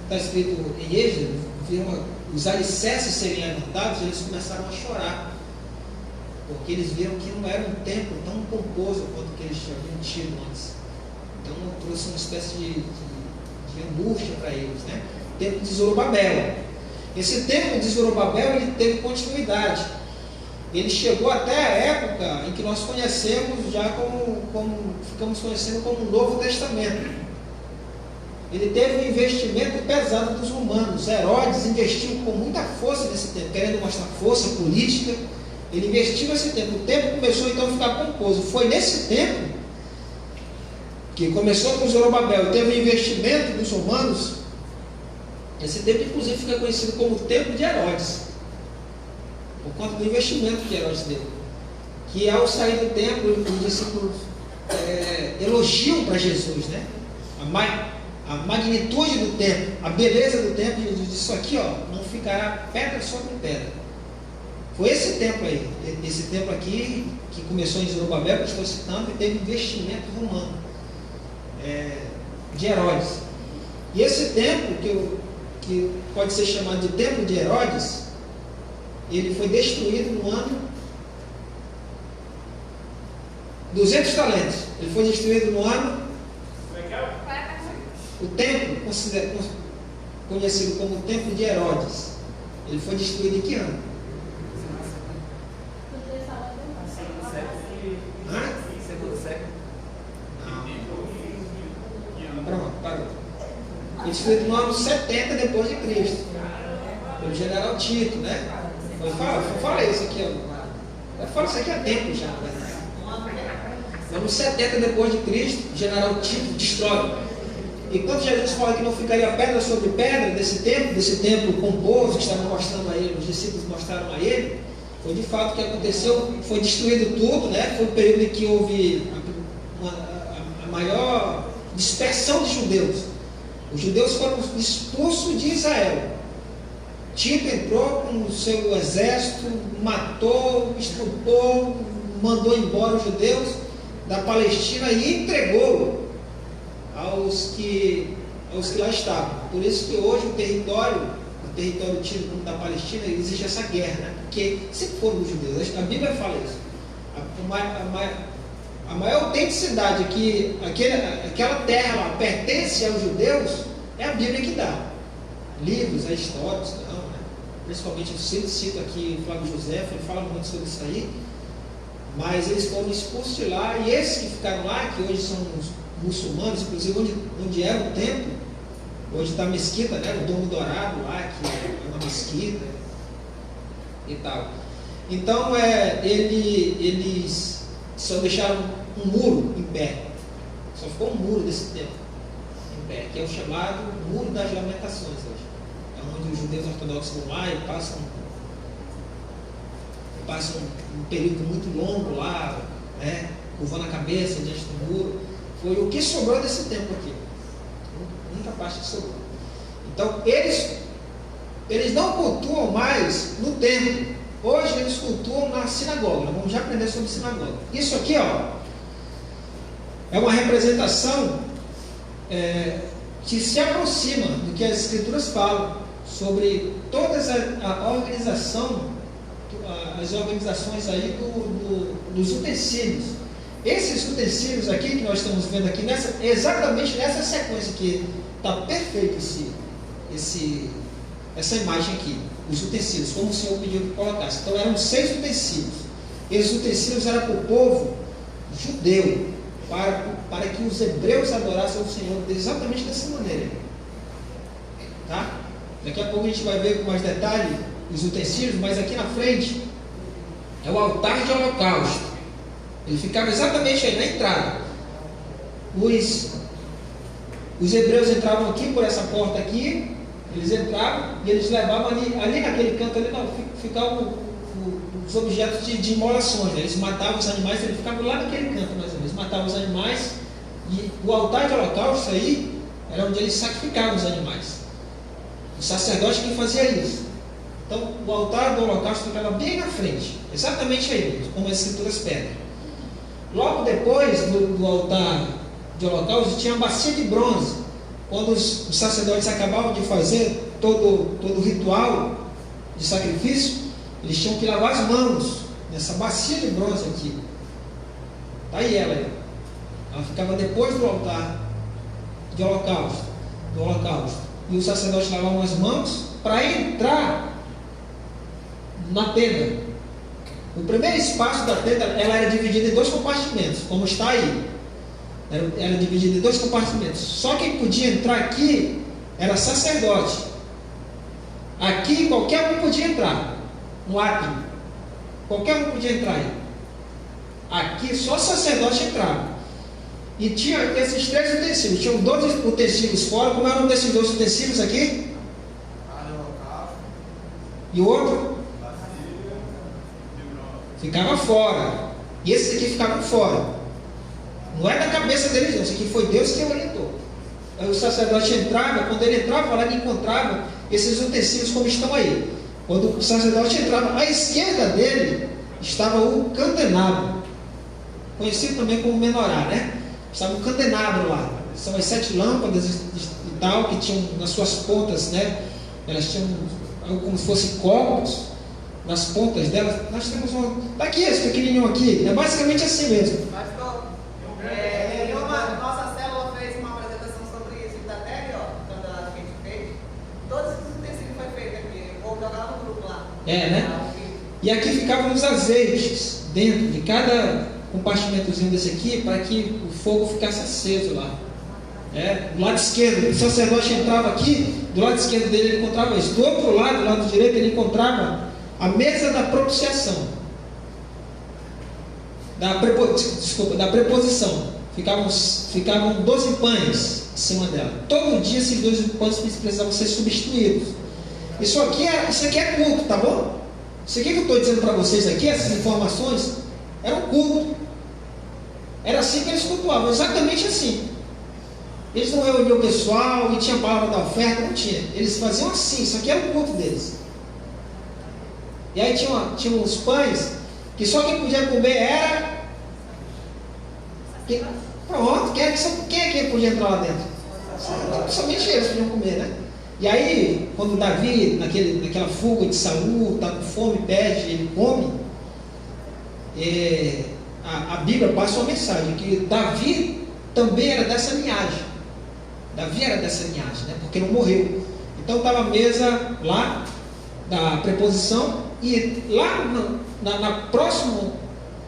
está escrito em Êxodo, viram os alicerces serem levantados, eles começaram a chorar, porque eles viram que não era um templo tão pomposo quanto que eles haviam tido antes. Então trouxe uma espécie de angústia para eles, né? O templo de Zorobabel. Esse templo de Zorobabel, ele teve continuidade. Ele chegou até a época em que nós conhecemos já ficamos conhecendo como o Novo Testamento. Ele teve um investimento pesado dos romanos. Herodes investiu com muita força nesse tempo, querendo mostrar força política. Ele investiu nesse tempo. O tempo começou então a ficar pomposo. Foi nesse tempo que começou com Zorobabel, teve um investimento dos romanos. Esse tempo, inclusive, fica conhecido como o tempo de Herodes, por conta do investimento que Herodes deu. Que ao sair do templo, os discípulos elogiam para Jesus, né? A magnitude do templo, a beleza do templo. Jesus disse: isso aqui, ó, ficará pedra sobre pedra. Foi esse templo aí, esse templo aqui, que começou em Zorobabel, que eu estou citando, e teve investimento romano, de Herodes. E esse templo, que pode ser chamado de templo de Herodes, ele foi destruído no ano 200 talentos. Ele foi destruído no ano... O templo, conhecido como o templo de Herodes, ele foi destruído em que ano? Segundo século. Não. Pronto, parou. Foi destruído no ano 70 depois de Cristo, pelo general Tito, né? Fala isso aqui, ó. Fala isso aqui há tempo já, né? No ano 70 depois de Cristo, o general Tito destrói. E quando Jesus fala que não ficaria pedra sobre pedra desse templo composto, que estavam mostrando a ele, os discípulos mostraram a ele, foi de fato o que aconteceu, foi destruído tudo, né? Foi o período em que houve a maior dispersão de judeus. Os judeus foram expulsos de Israel. Tito entrou com o seu exército, matou, estrupou, mandou embora os judeus da Palestina e entregou aos que lá estavam. Por isso que hoje o território tido como da Palestina, existe essa guerra, né? Porque sempre foram os judeus. A Bíblia fala isso. A maior autenticidade que aquela terra lá pertence aos judeus é a Bíblia que dá. Livros, histórias, não, né? Principalmente eu sempre cito aqui o Flávio José, ele fala muito sobre isso aí. Mas eles foram expulsos de lá, e esses que ficaram lá, que hoje são os muçulmanos, inclusive onde era o templo, hoje está a mesquita, né? O Domo Dourado lá, que é uma mesquita e tal. Então eles só deixaram um muro em pé, só ficou um muro desse templo em pé, que é o chamado Muro das Lamentações hoje. É onde os judeus ortodoxos vão lá e passam um período muito longo lá, né? Curvando a cabeça diante do muro. Foi o que sobrou desse tempo aqui. Muita parte que sobrou. Então, eles não cultuam mais no templo. Hoje eles cultuam na sinagoga. Vamos já aprender sobre sinagoga. Isso aqui, ó, é uma representação que se aproxima do que as Escrituras falam sobre toda a organização, as organizações aí dos utensílios. Esses utensílios aqui que nós estamos vendo aqui, exatamente nessa sequência aqui, está perfeito essa imagem aqui, os utensílios, como o Senhor pediu que colocasse. Então eram 6 utensílios. Esses utensílios eram para o povo judeu, para que os hebreus adorassem ao Senhor exatamente dessa maneira. Tá? Daqui a pouco a gente vai ver com mais detalhe os utensílios, mas aqui na frente é o altar de holocausto. Ele ficava exatamente aí na entrada. Os hebreus entravam aqui por essa porta aqui, eles entravam e eles levavam ali naquele canto ali, ficavam os objetos de imolações, né? Eles matavam os animais, ele ficava lá naquele canto mais ou menos, matavam os animais, e o altar de holocausto aí era onde eles sacrificavam os animais. O sacerdote que fazia isso. Então o altar do holocausto ficava bem na frente, exatamente aí, como as Escrituras pedem. Logo depois do altar de holocausto tinha a bacia de bronze. Quando os sacerdotes acabavam de fazer todo o ritual de sacrifício, eles tinham que lavar as mãos nessa bacia de bronze aqui. Está aí ela aí. Ela ficava depois do altar de holocausto, E os sacerdotes lavavam as mãos para entrar na tenda. O primeiro espaço da tenda, ela era dividida em 2 compartimentos, como está aí. Era dividida em 2 compartimentos. Só quem podia entrar aqui era sacerdote. Aqui qualquer um podia entrar, no átrio. Qualquer um podia entrar aí. Aqui só sacerdote entrava. E tinha esses 3 utensílios. Tinham 2 utensílios fora. Como eram desses 2 utensílios aqui? E o outro? Ficava fora. E esses aqui ficavam fora. Não é da cabeça deles, não. Isso aqui foi Deus que orientou. Aí o sacerdote entrava, quando ele entrava lá, ele encontrava esses utensílios como estão aí. Quando o sacerdote entrava, à esquerda dele estava o candelabro, conhecido também como menorá, né? Estava o candelabro lá. São as 7 lâmpadas e tal, que tinham nas suas pontas, né? Elas tinham algo como se fossem copos nas pontas delas. Nós temos um. Tá aqui, esse pequenininho aqui. É basicamente assim mesmo. Pastor, nossa célula fez uma apresentação sobre isso da terra, ó, quando a gente fez. Todos os utensílios foi feito aqui. Eu vou jogar no grupo lá. Né? E aqui ficavam os azeites dentro de cada compartimentozinho desse aqui, para que o fogo ficasse aceso lá. Do lado esquerdo, o sacerdote entrava aqui, do lado esquerdo dele ele encontrava isso. Do outro lado, do lado direito, ele encontrava a mesa da propiciação. Da preposição. Ficavam 12 pães em cima dela. Todo dia esses 12 pães precisavam ser substituídos. Isso aqui é culto, tá bom? Isso aqui que eu estou dizendo para vocês aqui, essas informações, era um culto. Era assim que eles cultuavam, exatamente assim. Eles não reuniam o pessoal e tinha a palavra da oferta, não tinha. Eles faziam assim, isso aqui era o culto deles. E aí tinha uns pães que só quem podia comer era. Pronto, quem é que podia entrar lá dentro? Somente eles podiam comer, né? E aí, quando Davi, naquela fuga de Saul, está com fome, pede, ele come, a Bíblia passa uma mensagem que Davi também era dessa linhagem. Davi era dessa linhagem, né? Porque não morreu. Então estava a mesa lá da preposição, e lá na próxima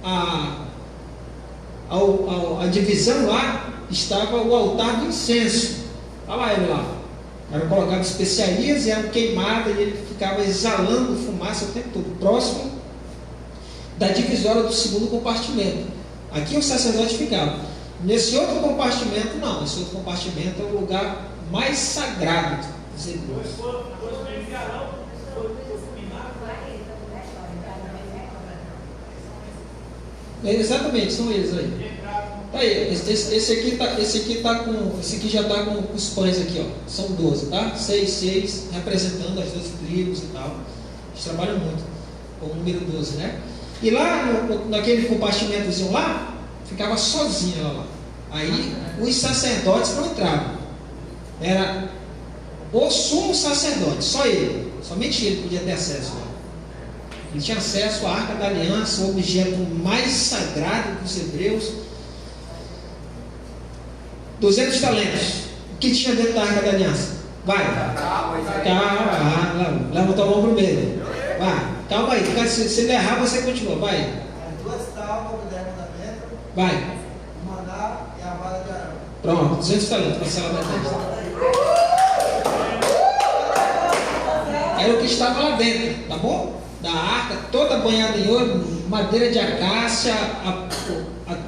a divisão lá estava o altar do incenso. Olha lá ele lá. Eram colocadas especiarias e eram queimadas, e ele ficava exalando fumaça o tempo todo, próximo da divisória do segundo compartimento. Aqui o sacerdote ficava. Nesse outro compartimento, não. Esse outro compartimento é o lugar mais sagrado dos hebreus. Exatamente, são eles aí. Tá aí, esse aqui já está com os pães aqui, ó. São 12, tá? 6, representando as 12 tribos e tal. Eles trabalham muito com o número 12, né? E lá, naquele compartimentozinho lá, ficava sozinho ela lá. Aí, os sacerdotes não entravam. Era o sumo sacerdote, só ele. Somente ele podia ter acesso lá. Ele tinha acesso à Arca da Aliança, o objeto mais sagrado dos hebreus. 200 talentos. O que tinha dentro da Arca da Aliança? Vai. Calma. Levanta a mão primeiro. Vai. Calma aí. Se ele errar, você continua. Vai. 2 tábuas de 10 mandamentos. Vai. O maná e a vara de Arão. Pronto. 200 talentos. Parcela da testa. Era o que estava lá dentro. Tá bom? Da arca, toda banhada em ouro, madeira de acácia, a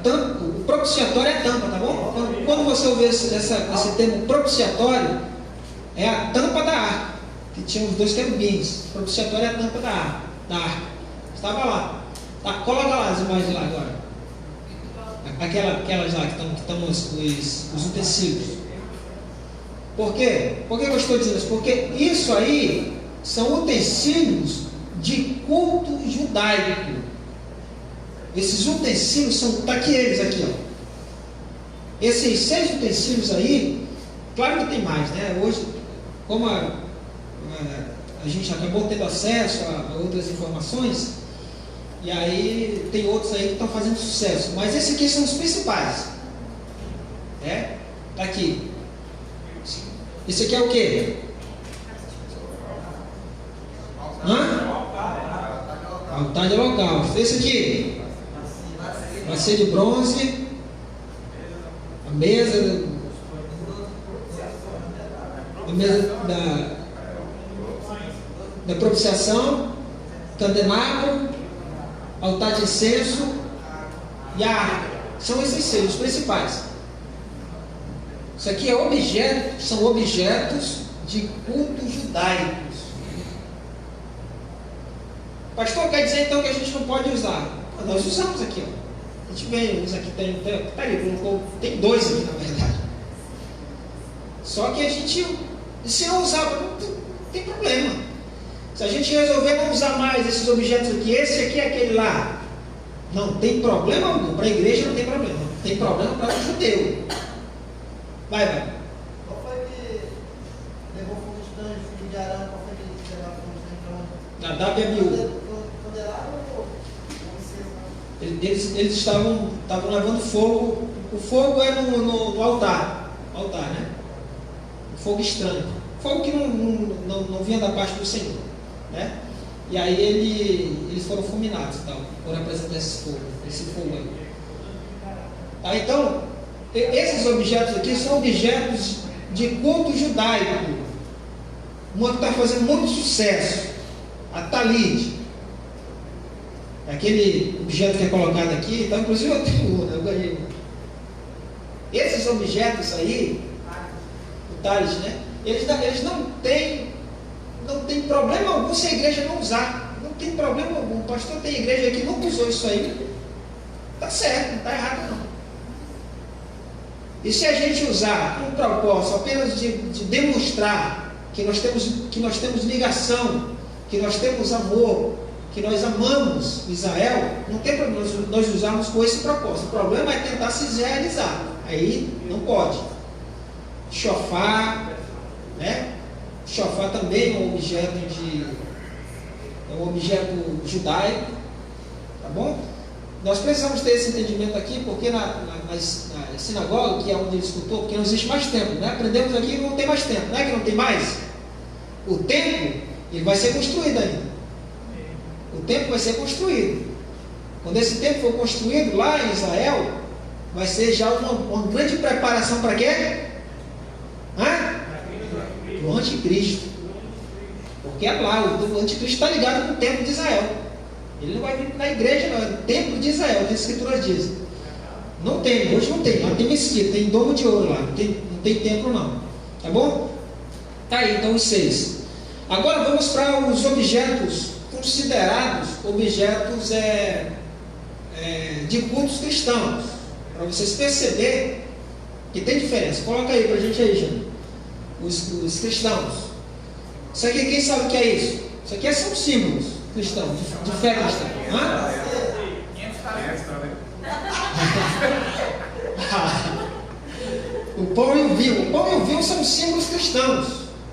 tampa, o propiciatório é a tampa, tá bom? Quando você ouvir esse termo propiciatório, é a tampa da arca, que tinha os 2 querubins. O propiciatório é a tampa da arca. Estava lá. Tá, coloca lá as imagens lá agora. Aquelas lá que estão os utensílios. Por quê? Por que eu estou dizendo isso? Porque isso aí são utensílios de culto judaico. Esses utensílios são, está aqui eles aqui, ó. Esses 6 utensílios aí, claro que tem mais, né? Hoje, como a gente acabou tendo acesso a outras informações, e aí tem outros aí que estão fazendo sucesso, mas esses aqui são os principais. Está aqui. Esse aqui é o quê? Altar de holocausto. Esse aqui vai ser de bronze. A mesa da propiciação, candelabro, altar de incenso e a arca. São esses 6 os principais. Isso aqui são objetos de culto judaicos. Pastor, quer dizer então que a gente não pode usar? Nós usamos aqui, ó. A gente vem, usa aqui, tem 2 aqui na verdade. Só que a gente, se não usava, Não tem problema. Se a gente resolver não usar mais esses objetos aqui, esse aqui é aquele lá, não tem problema algum. Para a igreja não tem problema. Tem problema para o judeu. Vai. Qual foi que levou fogo estranho, filho de Arão? Qual foi que levou fogo estranho? Nadab e Abiú. Condenaram ou Eles estavam levando fogo. O fogo é no altar, né? Fogo estranho, fogo que não vinha da parte do Senhor, né? E aí eles foram fulminados e tal, por apresentar esse fogo aí. Tá, então, esses objetos aqui são objetos de culto judaico, uma que está fazendo muito sucesso, a talit. Aquele objeto que é colocado aqui, então, inclusive eu tenho um, né? Eu ganhei um. Esses objetos aí, o talit, né? Eles não têm problema algum se a igreja não usar. Não tem problema algum. O pastor tem igreja que nunca usou isso aí. Está certo, não está errado não. E se a gente usar com um propósito apenas de demonstrar que nós temos ligação, que nós temos amor, que nós amamos Israel, não tem problema nós usarmos com esse propósito. O problema é tentar se realizar. Aí não pode. Shofar, né? Shofar também é um objeto judaico, tá bom? Nós precisamos ter esse entendimento aqui, porque na sinagoga, que é onde ele escutou, porque não existe mais templo, né? Aprendemos aqui que não tem mais templo, não é que não tem mais? O templo, ele vai ser construído ainda. O templo vai ser construído. Quando esse templo for construído lá em Israel, vai ser já uma grande preparação para quê? O anticristo. Porque é lá, o anticristo está ligado com o templo de Israel. Ele não vai vir na igreja, não, é o templo de Israel, que a escritura diz. Não tem, hoje não tem, lá tem mesquita, tem domo de ouro lá, não tem templo não. Tá bom? Tá aí, então os 6. Agora vamos para os objetos considerados objetos de cultos cristãos. Para vocês perceberem que tem diferença. Coloca aí para a gente aí, Jânio. Os cristãos. Isso aqui, quem sabe o que é isso? Isso aqui são símbolos cristãos, de fé cristã. O pão e o vinho. O pão e o vinho são símbolos cristãos.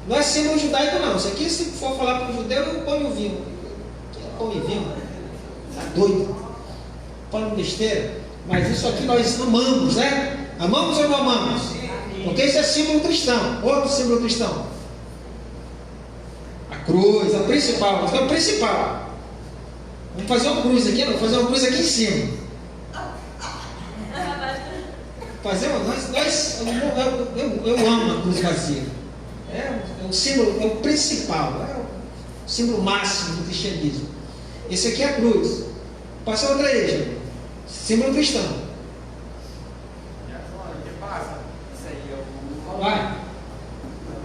Não é símbolo judaico, não. Isso aqui, se for falar para o judeu, é o pão e o vinho. O que é pão e vinho? Está doido. Falando besteira. Mas isso aqui nós amamos, né? Amamos ou não amamos? Porque isso é símbolo cristão. Outro símbolo cristão. A cruz, a principal. Vamos fazer a principal. Vamos fazer uma cruz aqui, não? Vamos fazer uma cruz aqui em cima. Fazer uma. Eu amo a cruz vazia. É o símbolo, é o principal. É o símbolo máximo do cristianismo. Esse aqui é a cruz. Passa outra aí, gente. Símbolo cristão.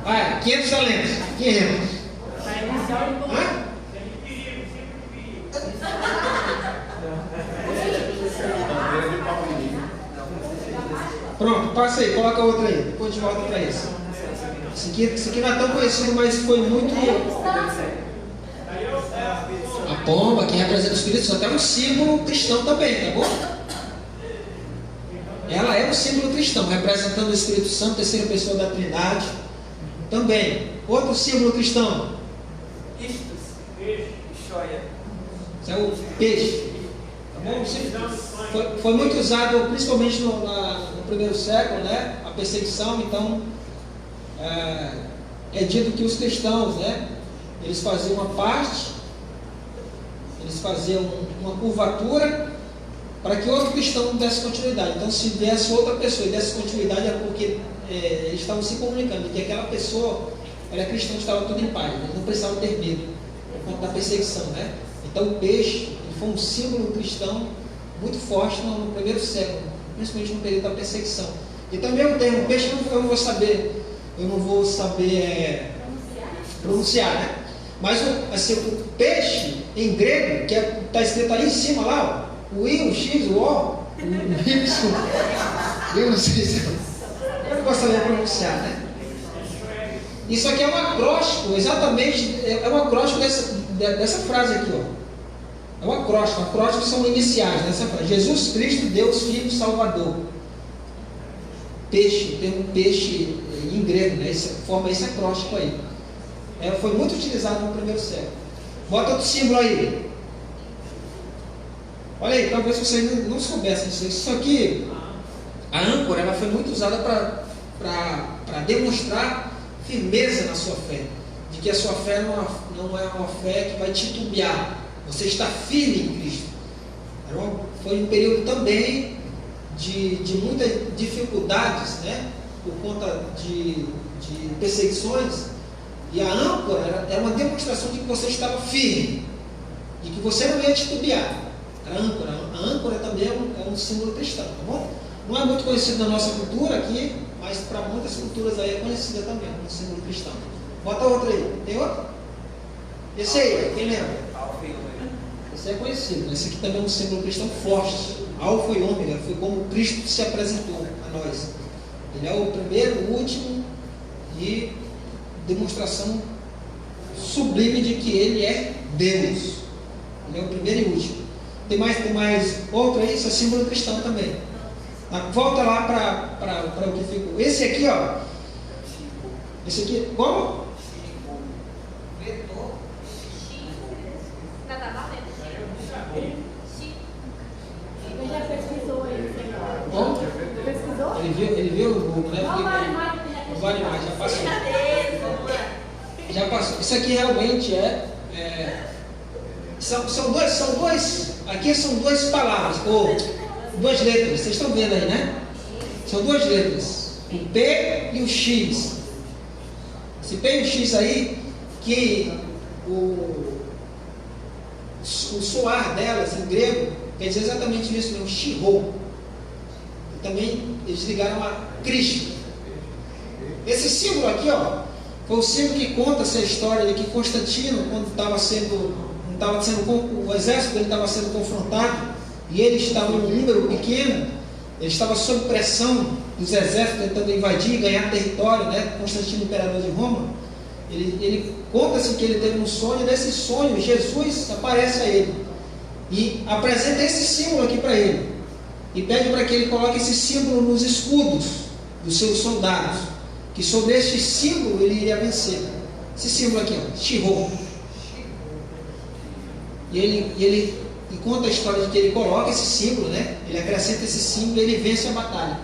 Vai, 500 talentos. 500. Pronto, passa aí, coloca outra aí. Depois a gente volta para isso. Esse aqui não é tão conhecido, mas foi muito. A pomba, que representa o Espírito Santo, é um símbolo cristão também, tá bom? Ela é um símbolo cristão, representando o Espírito Santo, terceira pessoa da Trindade. Também. Outro símbolo cristão. Isso é o peixe. Tá bom? Foi muito usado, principalmente no primeiro século, né? A perseguição. Então, é dito que os cristãos, né? Eles faziam uma parte, eles faziam uma curvatura para que outro cristão desse continuidade. Então, se viesse outra pessoa e desse continuidade, é porque eles estavam se comunicando que aquela pessoa era cristã, estava tudo em paz, né? Não precisava ter medo por conta da perseguição, né? Então, o peixe foi um símbolo cristão muito forte no primeiro século, principalmente no período da perseguição. E também o termo peixe eu não vou saber pronunciar, né? Mas o peixe em grego, que está escrito ali em cima lá, ó, o I, o X, o O, o Y, eu não sei se eu não gosto de pronunciar, né? Isso aqui é um acróstico, exatamente, é um acróstico dessa frase aqui, ó. É um acróstico. Acrósticos são iniciais nessa frase. Jesus Cristo, Deus Filho Salvador. Peixe, tem um peixe em grego, né? Forma esse acróstico aí. Foi muito utilizado no primeiro século. Bota outro símbolo aí. Olha aí, talvez vocês não soubessem disso. Isso aqui, a âncora, ela foi muito usada para demonstrar firmeza na sua fé. De que a sua fé não é uma fé que vai titubear. Você está firme em Cristo. Foi um período também de muitas dificuldades, né? Por conta de perseguições. E a âncora era uma demonstração de que você estava firme. De que você não ia titubear. Era a âncora. A âncora também é um símbolo cristão, tá bom? Não é muito conhecido na nossa cultura aqui, mas para muitas culturas aí é conhecida também, um símbolo cristão. Bota outro aí. Tem outro? Esse aí, quem lembra? Esse é conhecido, mas esse aqui também é um símbolo cristão forte. Alfa e ômega, foi como Cristo se apresentou a nós. Ele é o primeiro, o último e demonstração sublime de que Ele é Deus. Ele é o primeiro e último. Tem mais outro aí, isso é símbolo cristão também. Volta lá para o que ficou. Esse aqui, ó. Esse aqui, como? Vetor. Eu já pesquisou ele, senhor. Bom, Pesquisou? ele viu o Google, né? Não vale mais. Não vale mais, já passou. Já passou. Isso aqui realmente são dois. Aqui são duas palavras, ou duas letras. Vocês estão vendo aí, né? São duas letras. O P e o X. Esse P e o X aí, que o soar delas em grego quer dizer exatamente isso, né? O Shirô. Também eles ligaram a Cristo. Esse símbolo aqui, ó, foi o símbolo que conta essa história de que Constantino, quando o exército dele estava sendo confrontado e ele estava em um número pequeno, ele estava sob pressão dos exércitos tentando invadir e ganhar território, né? Constantino, imperador de Roma. Ele conta-se que ele teve um sonho, e nesse sonho Jesus aparece a ele e apresenta esse símbolo aqui para ele e pede para que ele coloque esse símbolo nos escudos dos seus soldados, que sobre este símbolo ele iria vencer. Esse símbolo aqui, ó, Shirô. E ele conta a história de que ele coloca esse símbolo, né? Ele acrescenta esse símbolo e ele vence a batalha.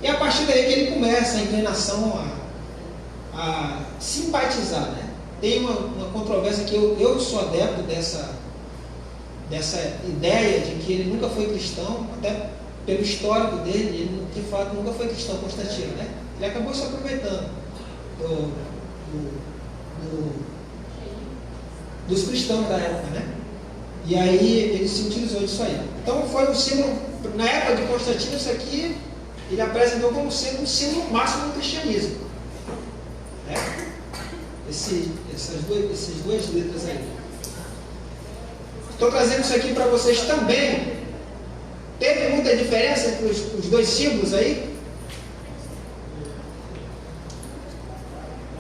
E a partir daí que ele começa a inclinação a simpatizar, né? Tem uma controvérsia que eu sou adepto dessa ideia de que ele nunca foi cristão, até pelo histórico dele, ele de fato nunca foi cristão, Constantino, né? Ele acabou se aproveitando dos cristãos da época, né? E aí ele se utilizou disso aí. Então foi um símbolo, na época de Constantino, isso aqui ele apresentou como sendo um símbolo máximo do cristianismo. Né? Essas duas letras aí. Estou trazendo isso aqui para vocês também. Teve muita diferença entre os dois símbolos aí?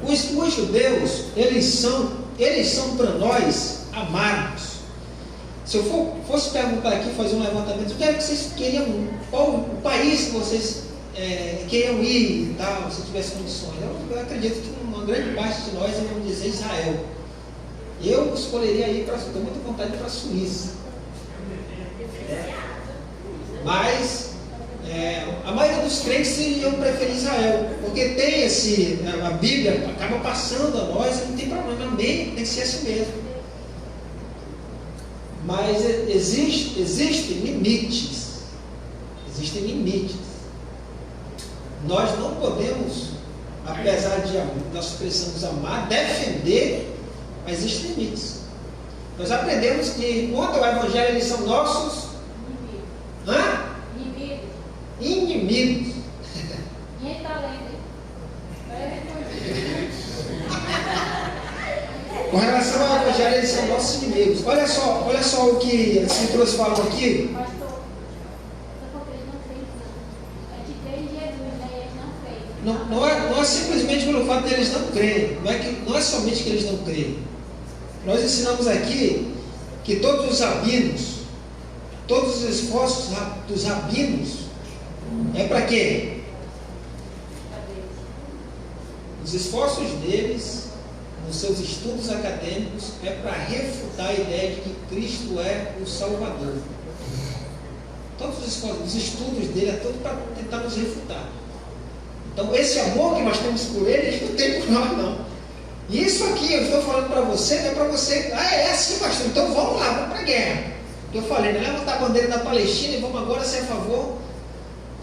Os judeus, eles são para nós amados. Se eu fosse perguntar aqui, fazer um levantamento, o que era que vocês queriam, qual o país que vocês queriam ir e tal, se tivesse condições? Eu acredito que uma grande parte de nós iam dizer Israel. Eu escolheria ir para, estou muito vontade de ir para a Suíça. Mas a maioria dos crentes iriam preferir Israel, porque tem a Bíblia acaba passando a nós e não tem problema, amém, tem que ser assim mesmo. Mas existem limites. Existem limites. Nós não podemos, apesar de nós precisamos amar, defender, mas existem limites. Nós aprendemos que enquanto o Evangelho eles são nossos inimigos. Quem está lendo? Com relação ao Evangelho, eles são nossos inimigos. Olha só o que as Escrituras falam aqui. Pastor, só porque eles não fez, não. É de crer em Jesus, né? Eles não fez. não é simplesmente pelo fato de eles não crerem, não é somente que eles não creem. Nós ensinamos aqui que todos os rabinos, todos os esforços dos rabinos, é para quê? Os esforços deles, nos seus estudos acadêmicos, é para refutar a ideia de que Cristo é o Salvador. Todos os esforços, os estudos dele é tudo para tentar nos refutar. Então, esse amor que nós temos por ele, eles não têm por nós, não. E isso aqui, eu estou falando para você, não é para você. Ah, é assim, pastor, então vamos lá, vamos para a guerra. Eu falei, não levantar a bandeira da Palestina e vamos agora ser a favor,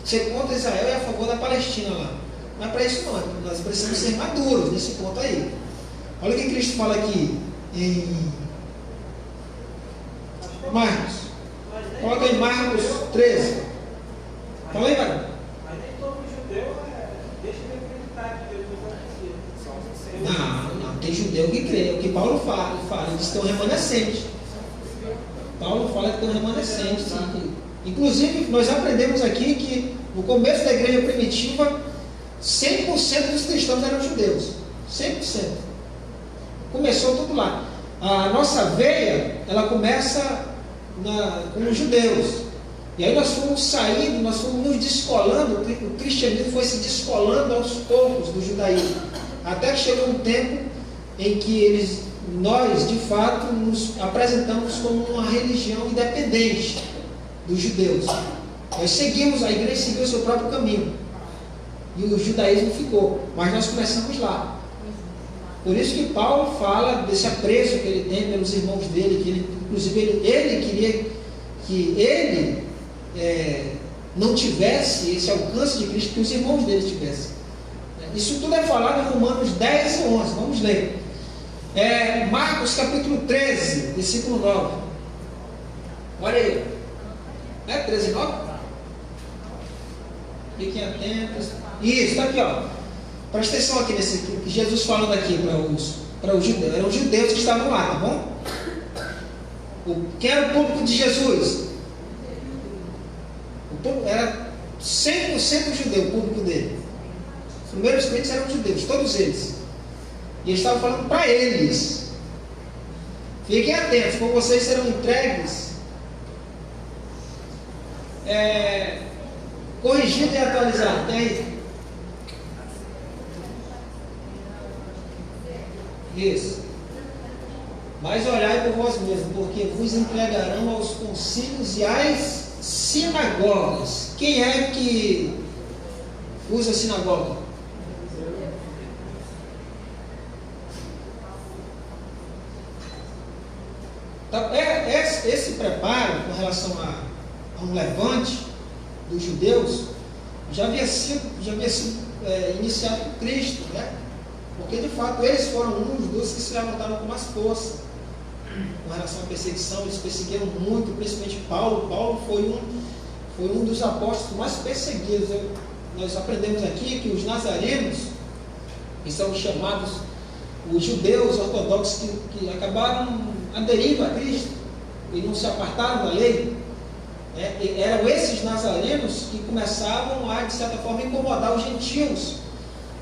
ser contra Israel e a favor da Palestina lá. Não é para isso não, nós precisamos ser maduros nesse ponto aí. Olha o que Cristo fala aqui em Marcos. Coloca em Marcos 13. Fala aí, Marcos. Mas nem todo judeu deixa de acreditar que Jesus é o Messias. Não, tem judeu que crê. É o que Paulo fala. Ele diz que tem um remanescente. Paulo fala que tem um remanescente. Sim. Inclusive, nós aprendemos aqui que no começo da igreja primitiva, 100% dos cristãos eram judeus. 100%. Começou tudo lá. A nossa veia, ela começa com os judeus. E aí nós fomos saindo, nós fomos nos descolando, o cristianismo foi se descolando aos poucos do judaísmo. Até que chegou um tempo em que nós, de fato, nos apresentamos como uma religião independente dos judeus. Nós seguimos, a igreja seguiu o seu próprio caminho. E o judaísmo ficou. Mas nós começamos lá. Por isso que Paulo fala desse apreço que ele tem pelos irmãos dele, que ele, inclusive ele queria que ele não tivesse esse alcance de Cristo que os irmãos dele tivessem. Isso tudo é falado em Romanos 10 e 11. Vamos ler. Marcos capítulo 13, versículo 9. Olha aí. 13 e 9? Fiquem atentos. Isso, está aqui, ó. Presta atenção aqui nesse aqui, Jesus falando aqui para os judeus. Eram os judeus que estavam lá, tá bom? Quem era o público de Jesus? Era 100% judeu, o público dele. Os primeiros crentes eram judeus, todos eles. E ele estava falando para eles: fiquem atentos, como vocês serão entregues, corrigido e atualizado. Tem aí? Isso. Mas olhai por vós mesmos, porque vos entregarão aos concílios e às sinagogas. Quem é que usa a sinagoga? Então, esse preparo com relação a um levante dos judeus já havia sido iniciado por Cristo, né? Porque de fato eles foram uns dos que se levantaram com mais força com relação à perseguição. Eles perseguiram muito, principalmente Paulo. Paulo foi um dos apóstolos mais perseguidos. Nós aprendemos aqui que os nazarenos, que são chamados os judeus ortodoxos que acabaram aderindo a Cristo e não se apartaram da lei, eram esses nazarenos que começavam a, de certa forma, incomodar os gentios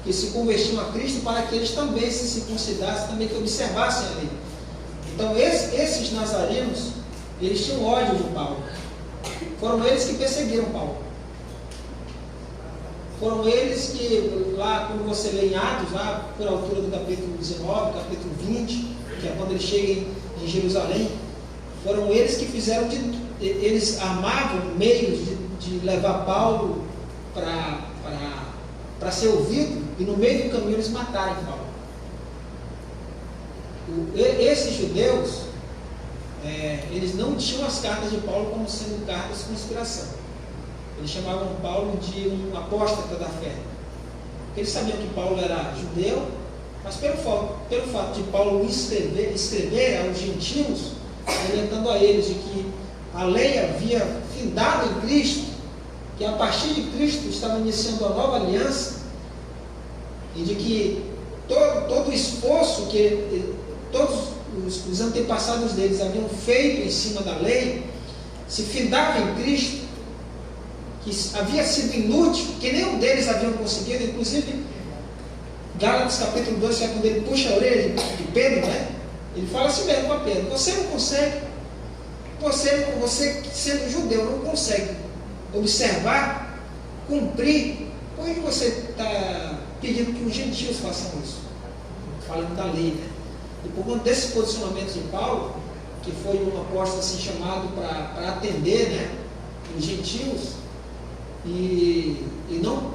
que se convertiam a Cristo, para que eles também se circuncidassem, também que observassem a lei. Então esses nazarenos, eles tinham ódio de Paulo. Foram eles que perseguiram Paulo. Foram eles que, lá quando você lê em Atos, lá por altura do capítulo 19, capítulo 20, que é quando eles chegam em Jerusalém, foram eles que fizeram eles armavam meios de levar Paulo para ser ouvido, e no meio do caminho eles matarem Paulo. Esses judeus, eles não tinham as cartas de Paulo como sendo cartas de conspiração. Eles chamavam Paulo de um apóstata da fé. Eles sabiam que Paulo era judeu, mas pelo fato de Paulo escrever aos gentios, orientando a eles de que a lei havia findado em Cristo, que a partir de Cristo estava iniciando a nova aliança, e de que todo o esforço que todos os antepassados deles haviam feito em cima da lei se findava em Cristo. que havia sido inútil, que nenhum deles haviam conseguido, inclusive Gálatas capítulo 2, que é quando ele puxa a orelha de Pedro, né? Ele fala assim mesmo para Pedro: você não consegue, você sendo judeu não consegue observar, cumprir, por que você está pedindo que os gentios façam isso? Falando da lei, né? E por conta desse posicionamento de Paulo, que foi um apóstolo assim chamado para atender, né, os gentios, e não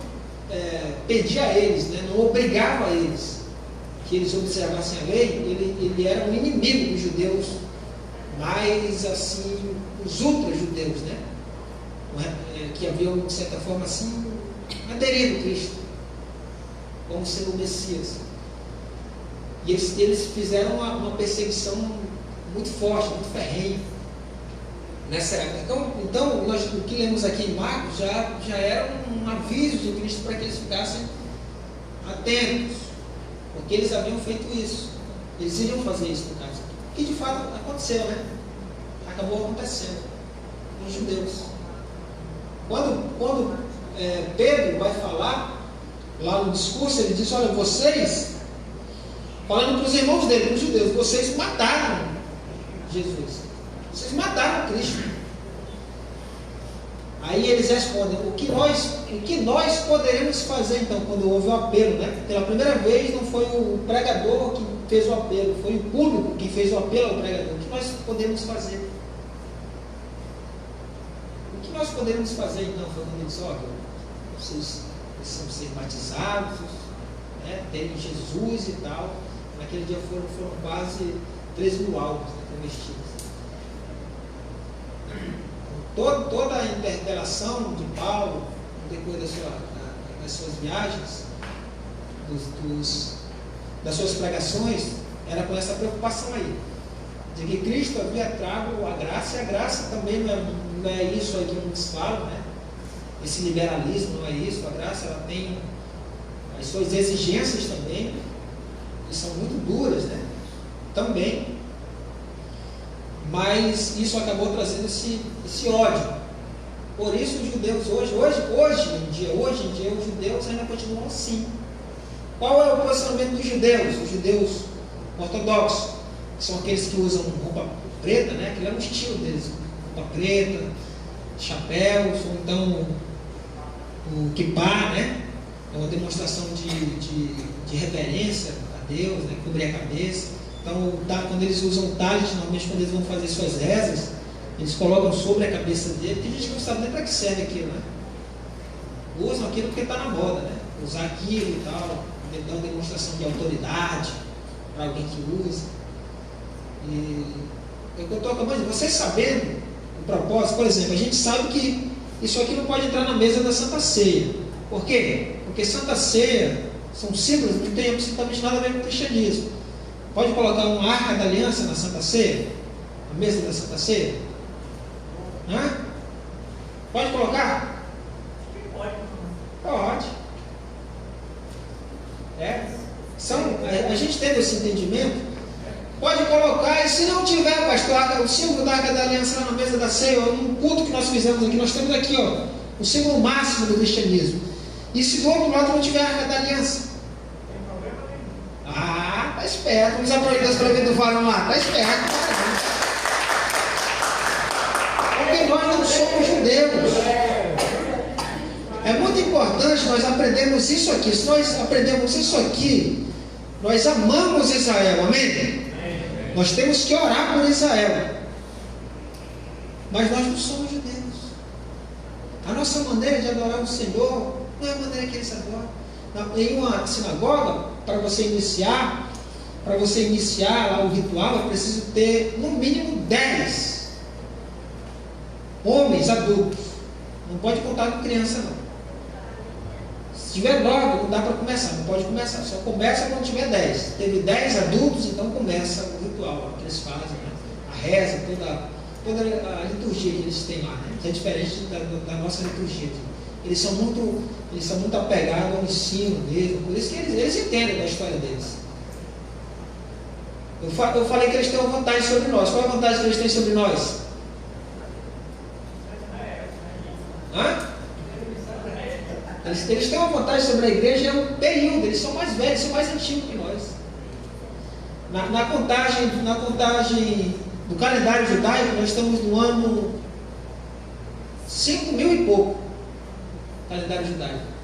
pedia a eles, né, não obrigava a eles que eles observassem a lei, ele era um inimigo dos judeus, mais assim, os ultra-judeus, né, que haviam, de certa forma, assim, aderido a Cristo, como sendo o Messias. E eles fizeram uma perseguição muito forte, muito ferrenha nessa época. Então o que lemos aqui em Marcos já era um aviso de Cristo para que eles ficassem atentos, porque eles haviam feito isso, eles iriam fazer isso no caso, que de fato aconteceu, né? Acabou acontecendo com os judeus. Quando Pedro vai falar lá no discurso, ele diz: olha, vocês, falando para os irmãos dele, para os judeus, vocês mataram Jesus, vocês mataram Cristo. Aí eles respondem: o que nós poderemos fazer então, quando houve o apelo, né? Pela primeira vez não foi o pregador que fez o apelo, foi o público que fez o apelo ao pregador. O que nós podemos fazer? O que nós podemos fazer então? Foi quando ele disse: olha, vocês precisam ser batizados, né? Terem Jesus e tal. Naquele dia foram quase 3.000 almas, né, convertidas. Toda a interpelação de Paulo, depois das suas viagens, das suas pregações, era com essa preocupação aí, de que Cristo havia trago a graça, e a graça também não é isso aí que muitos falam, né? Esse liberalismo não é isso. A graça, ela tem as suas exigências também, que são muito duras, né? Também. Mas isso acabou trazendo esse ódio. Por isso os judeus hoje em dia, os judeus ainda continuam assim. Qual é o posicionamento dos judeus? Os judeus ortodoxos, que são aqueles que usam roupa preta, né? Que é um estilo deles, roupa preta, chapéus, ou então o kippah, né? É uma demonstração de reverência a Deus, né? Cobrir a cabeça. Então, quando eles usam talit, normalmente quando eles vão fazer suas rezas, eles colocam sobre a cabeça dele. Tem gente que não sabe nem para que serve aquilo, né? Usam aquilo porque está na moda, né? Usar aquilo e tal, dar uma demonstração de autoridade para alguém que usa. E eu estou acabando de dizer, vocês sabendo o propósito, por exemplo, a gente sabe que isso aqui não pode entrar na mesa da Santa Ceia. Por quê? Porque Santa Ceia são símbolos que não tem absolutamente nada a ver com o cristianismo. Pode colocar uma arca da aliança na Santa Ceia? Na mesa da Santa Ceia? Hã? Pode colocar? Pode. A gente tendo esse entendimento, pode colocar, e se não tiver, pastor, o símbolo da arca da aliança lá na mesa da ceia, um culto que nós fizemos aqui, nós temos aqui, ó, o símbolo máximo do cristianismo. E se do outro lado não tiver a arca da aliança? Está esperto, vamos abrir Deus para ver do varão lá, está esperto, porque nós não somos judeus. É muito importante nós aprendermos isso aqui. Se nós aprendemos isso aqui, nós amamos Israel, amém? Nós temos que orar por Israel, mas nós não somos judeus. A nossa maneira de adorar o Senhor não é a maneira que eles adoram. Em uma sinagoga, para você iniciar lá o ritual, é preciso ter no mínimo 10 homens adultos. Não pode contar com criança, não. Se tiver 9, não dá para começar, não pode começar. Só começa quando tiver 10. Teve 10 adultos, então começa o ritual que eles fazem, né? A reza, toda a liturgia que eles têm lá, né? Que é diferente da nossa liturgia. Eles são muito apegados ao ensino mesmo, por isso que eles entendem da história deles. Eu falei que eles têm uma vantagem sobre nós. Qual é a vantagem que eles têm sobre nós? Hã? Eles têm uma vantagem sobre a igreja, é um período, eles são mais velhos, são mais antigos que nós. Na contagem do calendário judaico, nós estamos no ano 5.000 e pouco, calendário judaico.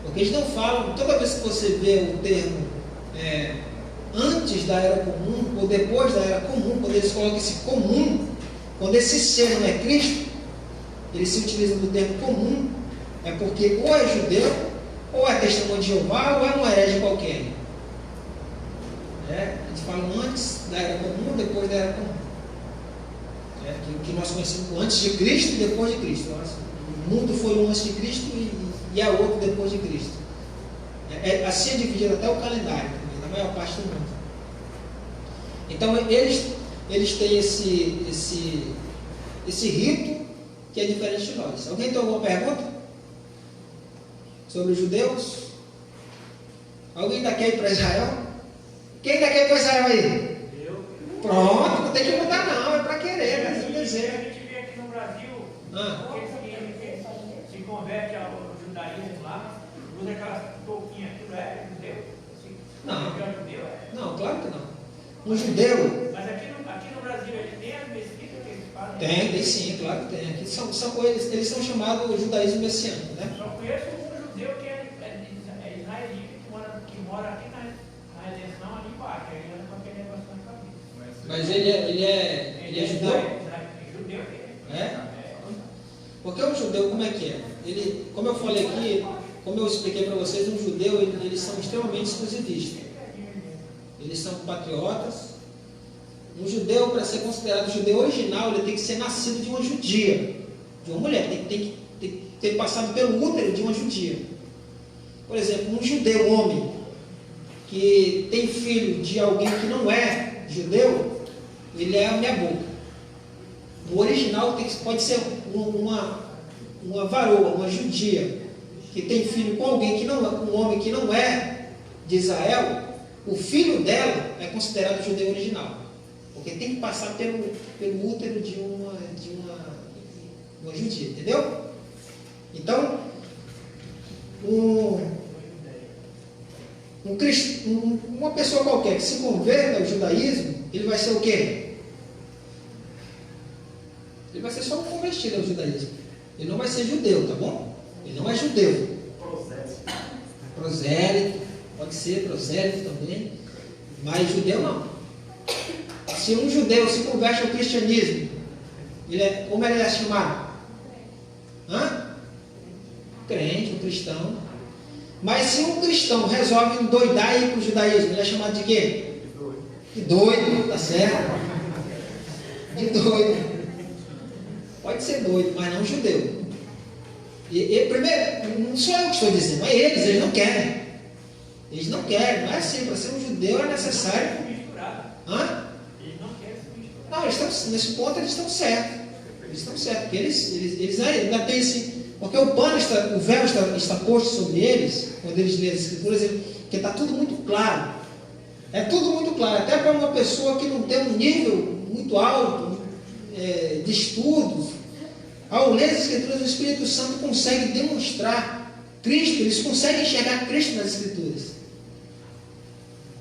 Porque eles não falam, toda vez que você vê o termo antes da era comum ou depois da era comum, quando eles colocam esse comum, quando esse ser não é Cristo, eles se utilizam do termo comum, é porque ou é judeu, ou é testemunho de Jeová, ou é um herege qualquer. Eles falam antes da era comum, depois da era comum. Que nós conhecemos antes de Cristo e depois de Cristo. O mundo foi um antes de Cristo e é outro depois de Cristo. Assim é dividido até o calendário, na maior parte do mundo. Então eles têm esse rito que é diferente de nós. Alguém tem alguma pergunta sobre os judeus? Alguém ainda quer ir para Israel? Quem ainda quer ir para Israel aí? Pronto, não tem que mudar não, é para querer, né? A gente vê aqui no Brasil, aqueles que se convertem ao judaísmo lá, usa aquelas touquinhas, aquilo é judeu? Não, claro que não. Um judeu. Mas aqui no Brasil ele tem as mesquitas que eles fazem? Tem sim, claro que tem. Aqui eles são chamados judaísmo messiânico, né? Só conheço um judeu que é israelita, que mora aqui na redenção ali embaixo, aí ele anda com aquele negócio na cabeça. Mas ele é judeu? Judeu. Porque o judeu, como é que é? Como eu falei aqui, como eu expliquei para vocês, um judeu, eles são extremamente exclusivistas. Eles são patriotas. Um judeu, para ser considerado judeu original, ele tem que ser nascido de uma judia, de uma mulher, tem que ter passado pelo útero de uma judia. Por exemplo, um judeu homem que tem filho de alguém que não é judeu, ele é a minha boca. O original pode ser uma varoa, uma judia, que tem filho com alguém que não é, um homem que não é de Israel. O filho dela é considerado judeu original, porque tem que passar pelo útero de uma judia, entendeu? Então, uma pessoa qualquer que se converta ao judaísmo, ele vai ser o quê? Ele vai ser só um convertido ao judaísmo. Ele não vai ser judeu, tá bom? Ele não é judeu. Prosélito, pode ser prosélito também, mas judeu não. Se um judeu se converte ao cristianismo, como ele é chamado? Crente, um cristão. Mas se um cristão resolve endoidar e ir para o judaísmo, ele é chamado de quê? De doido, tá certo? De doido. Pode ser doido, mas não judeu. Primeiro, não sou eu que estou dizendo, é eles não querem. Eles não querem, não é assim, para ser um judeu é necessário. Eles não querem se misturar. Não, nesse ponto eles estão certos. Eles estão certos, porque eles ainda têm esse. Porque o véu está posto sobre eles, quando eles lêem as escrituras, porque está tudo muito claro. É tudo muito claro, até para uma pessoa que não tem um nível muito alto de estudos. Ao ler as escrituras, o Espírito Santo consegue demonstrar Cristo, eles conseguem enxergar Cristo nas escrituras.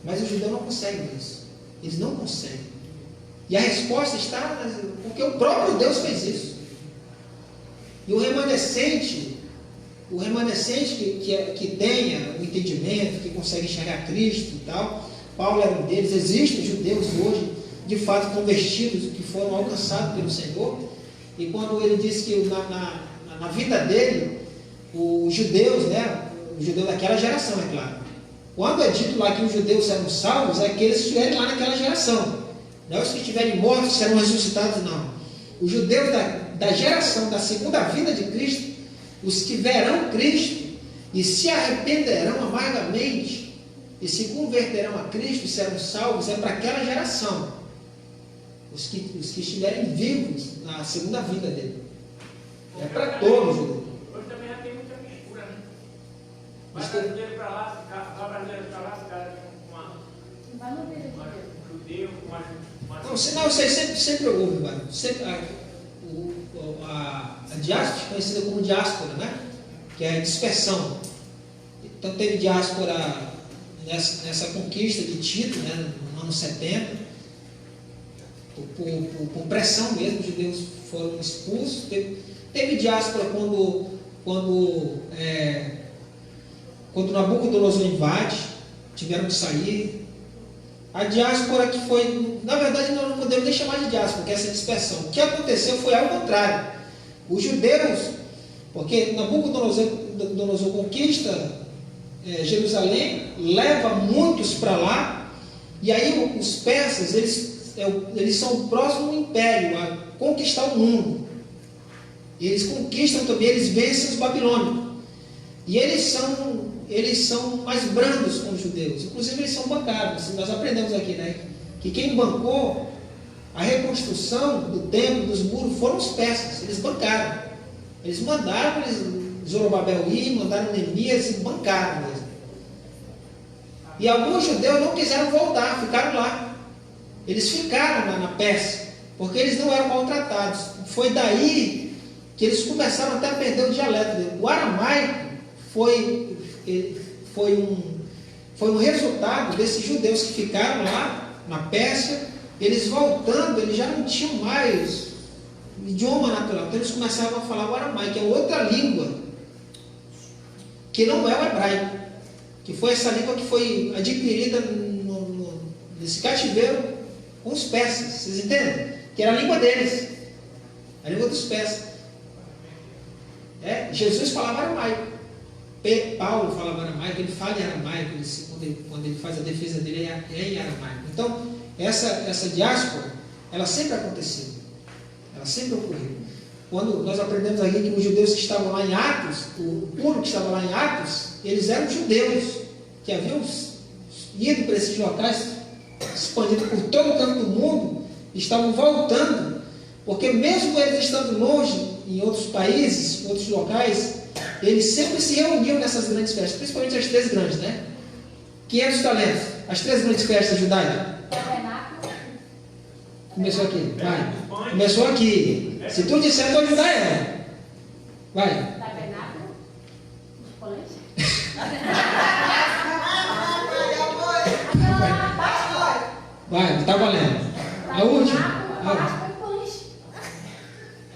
Mas o judeu não consegue isso. Eles não conseguem. E a resposta está porque o próprio Deus fez isso. E o remanescente que tenha o entendimento, que consegue enxergar Cristo e tal, Paulo era um deles. Existem judeus hoje, de fato convertidos, que foram alcançados pelo Senhor. E quando ele disse que na vida dele, os judeus, o judeu daquela geração, é claro. Quando é dito lá que os judeus serão salvos, é aqueles que estiverem lá naquela geração. Não é os que estiverem mortos serão ressuscitados, não. Os judeus da geração da segunda vinda de Cristo, os que verão Cristo e se arrependerão amargamente e se converterão a Cristo e serão salvos, é para aquela geração. Os que estiverem vivos na segunda vinda dele. É para todos os judeus. Hoje também já tem muita mistura, né? Vai brasileiro para lá, se casa com um judeu, com uma não, isso aí sempre houve, mano. A diáspora, conhecida como diáspora, né? que é a dispersão. Então teve diáspora nessa conquista de Tito, né, no ano 70, por pressão mesmo, os judeus foram expulsos. Teve diáspora quando Nabucodonosor invade, tiveram que sair. A diáspora que foi, na verdade nós não podemos nem chamar de diáspora, que é essa dispersão. O que aconteceu foi ao contrário. Os judeus, porque Nabucodonosor conquista Jerusalém, leva muitos para lá, e aí os persas, eles são o próximo império a conquistar o mundo. E eles conquistam também, eles vencem os babilônicos. E eles são mais brandos com os judeus. Inclusive eles são bancados. Nós aprendemos aqui, né, que quem bancou a reconstrução do templo, dos muros, foram os persas. Eles bancaram. Eles mandaram Zorobabel ir, mandaram Neemias e bancaram mesmo. E alguns judeus não quiseram voltar, ficaram lá. Eles ficaram lá na Pérsia, porque eles não eram maltratados. Foi daí que eles começaram até a perder o dialeto dele. O aramaico foi um resultado desses judeus que ficaram lá na Pérsia. Eles voltando, eles já não tinham mais idioma natural. Então eles começaram a falar o aramaico, que é outra língua, que não é o hebraico, que foi essa língua que foi adquirida nesse cativeiro com os persas. Vocês entendem? Que era a língua deles, a língua dos persas. Jesus falava aramaico. Paulo falava aramaico, ele fala em aramaico, quando ele faz a defesa dele é em aramaico. Então, essa diáspora, ela sempre aconteceu, ela sempre ocorreu. Quando nós aprendemos aqui que os judeus que estavam lá em Atos, o público que estava lá em Atos, eles eram judeus, que haviam ido para esses locais, expandido por todo o canto do mundo, estavam voltando, porque mesmo eles estando longe, em outros países, em outros locais, eles sempre se reuniam nessas grandes festas, principalmente as 3 grandes, né? 500 talentos, as 3 grandes festas judaicas. Começou aqui, vai. Começou aqui. Se tu disser, tu ajudar ela. Vai. Tabernáculo? Colégio? Vai, tá valendo. A última.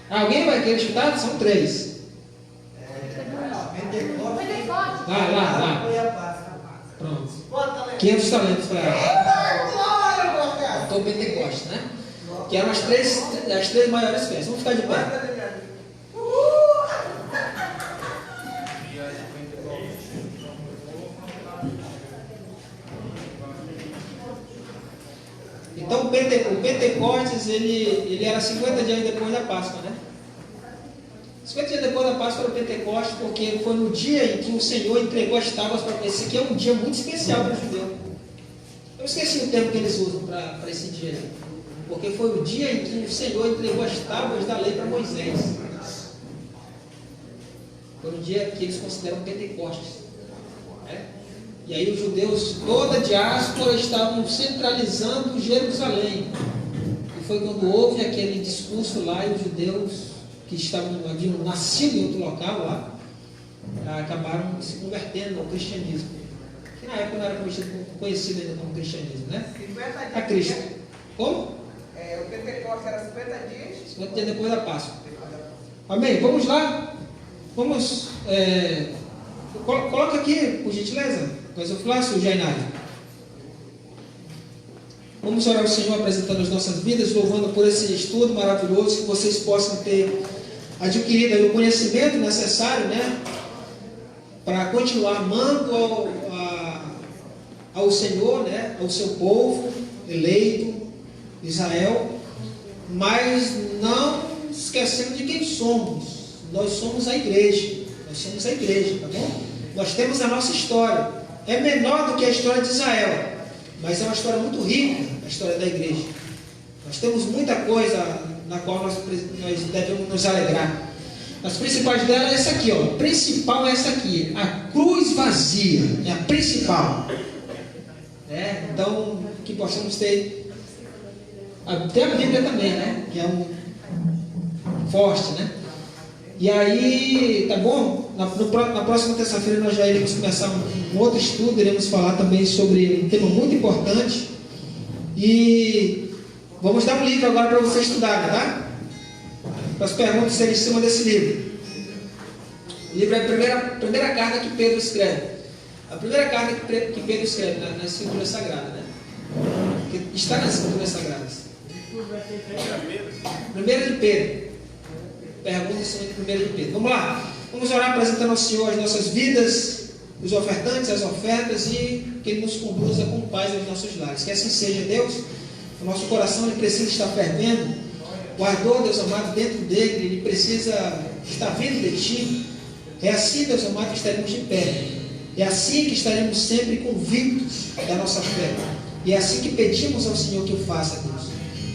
Alguém vai querer chutar? São 3. Vai lá. Pronto. 500 talentos para ela. Então, Pentecostes, né? Que eram as três maiores festas. Vamos ficar de pé. Então o Pentecostes ele era 50 dias depois da Páscoa, né? 50 dias depois da Páscoa era o Pentecostes, porque foi no dia em que o Senhor entregou as tábuas para esse aqui é um dia muito especial para o judeu. Eu esqueci o termo que eles usam para esse dia, porque foi o dia em que o Senhor entregou as tábuas da lei para Moisés. Foi o dia que eles consideram Pentecostes. E aí os judeus, toda a diáspora, estavam centralizando Jerusalém. E foi quando houve aquele discurso lá, e os judeus que haviam nascido em outro local lá, acabaram se convertendo ao cristianismo. Que na época não era conhecido ainda como cristianismo, né? 50 dias. A Cristo. Como? O Pentecostes era 50 dias. 50 dias depois da Páscoa. Amém? Vamos lá? Vamos. Coloca aqui, por gentileza. Mas eu falar, seu Jainari. Vamos orar ao Senhor apresentando as nossas vidas, louvando por esse estudo maravilhoso, que vocês possam ter adquirido o conhecimento necessário, né? Para continuar amando ao Senhor, né? Ao seu povo eleito, Israel, mas não esquecendo de quem somos. Nós somos a igreja. Nós somos a igreja, tá bom? Nós temos a nossa história. É menor do que a história de Israel, mas é uma história muito rica, a história da igreja. Nós temos muita coisa na qual nós devemos nos alegrar. As principais dela é essa aqui, ó. A principal é essa aqui, a cruz vazia, é a principal. Então, que possamos ter, até a Bíblia também, né? Que é um forte, né? E aí, tá bom? na próxima terça-feira nós já iremos começar um outro estudo, iremos falar também sobre um tema muito importante. E vamos dar um livro agora para você estudar, tá? Para as perguntas serem em cima desse livro. O livro é a primeira carta que Pedro escreve. A primeira carta que Pedro escreve na Escritura Sagrada, né? Que está nas Escrituras Sagradas. Primeiro de Pedro. Perguntas são em 1 de Pedro. Vamos lá. Vamos orar apresentando ao Senhor as nossas vidas, os ofertantes, as ofertas, e que Ele nos conduza com paz aos nossos lares. Que assim seja, Deus. O nosso coração ele precisa estar fervendo. O ardor, Deus amado, dentro dele, ele precisa estar vindo de Ti. É assim, Deus amado, que estaremos de pé. É assim que estaremos sempre convictos da nossa fé. E é assim que pedimos ao Senhor que o faça, Deus.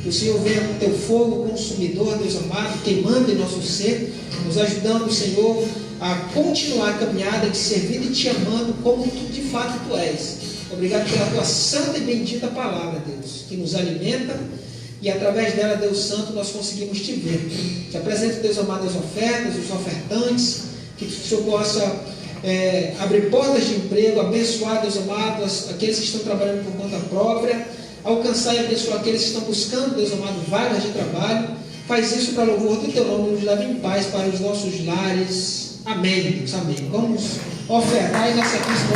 Que o Senhor venha com Teu fogo consumidor, Deus amado, queimando em nosso ser, nos ajudando, Senhor, a continuar a caminhada de servindo e Te amando como Tu de fato Tu és. Obrigado pela Tua santa e bendita palavra, Deus, que nos alimenta e através dela, Deus Santo, nós conseguimos Te ver. Te apresento, Deus amado, as ofertas, os ofertantes, que o Senhor possa abrir portas de emprego, abençoar, Deus amado, aqueles que estão trabalhando por conta própria, alcançar e abençoar aqueles que estão buscando, Deus amado, vagas de trabalho. Faz isso para louvor do Teu nome, nos leve em paz para os nossos lares. Amém, Deus, amém. Vamos ofertar e nessa questão.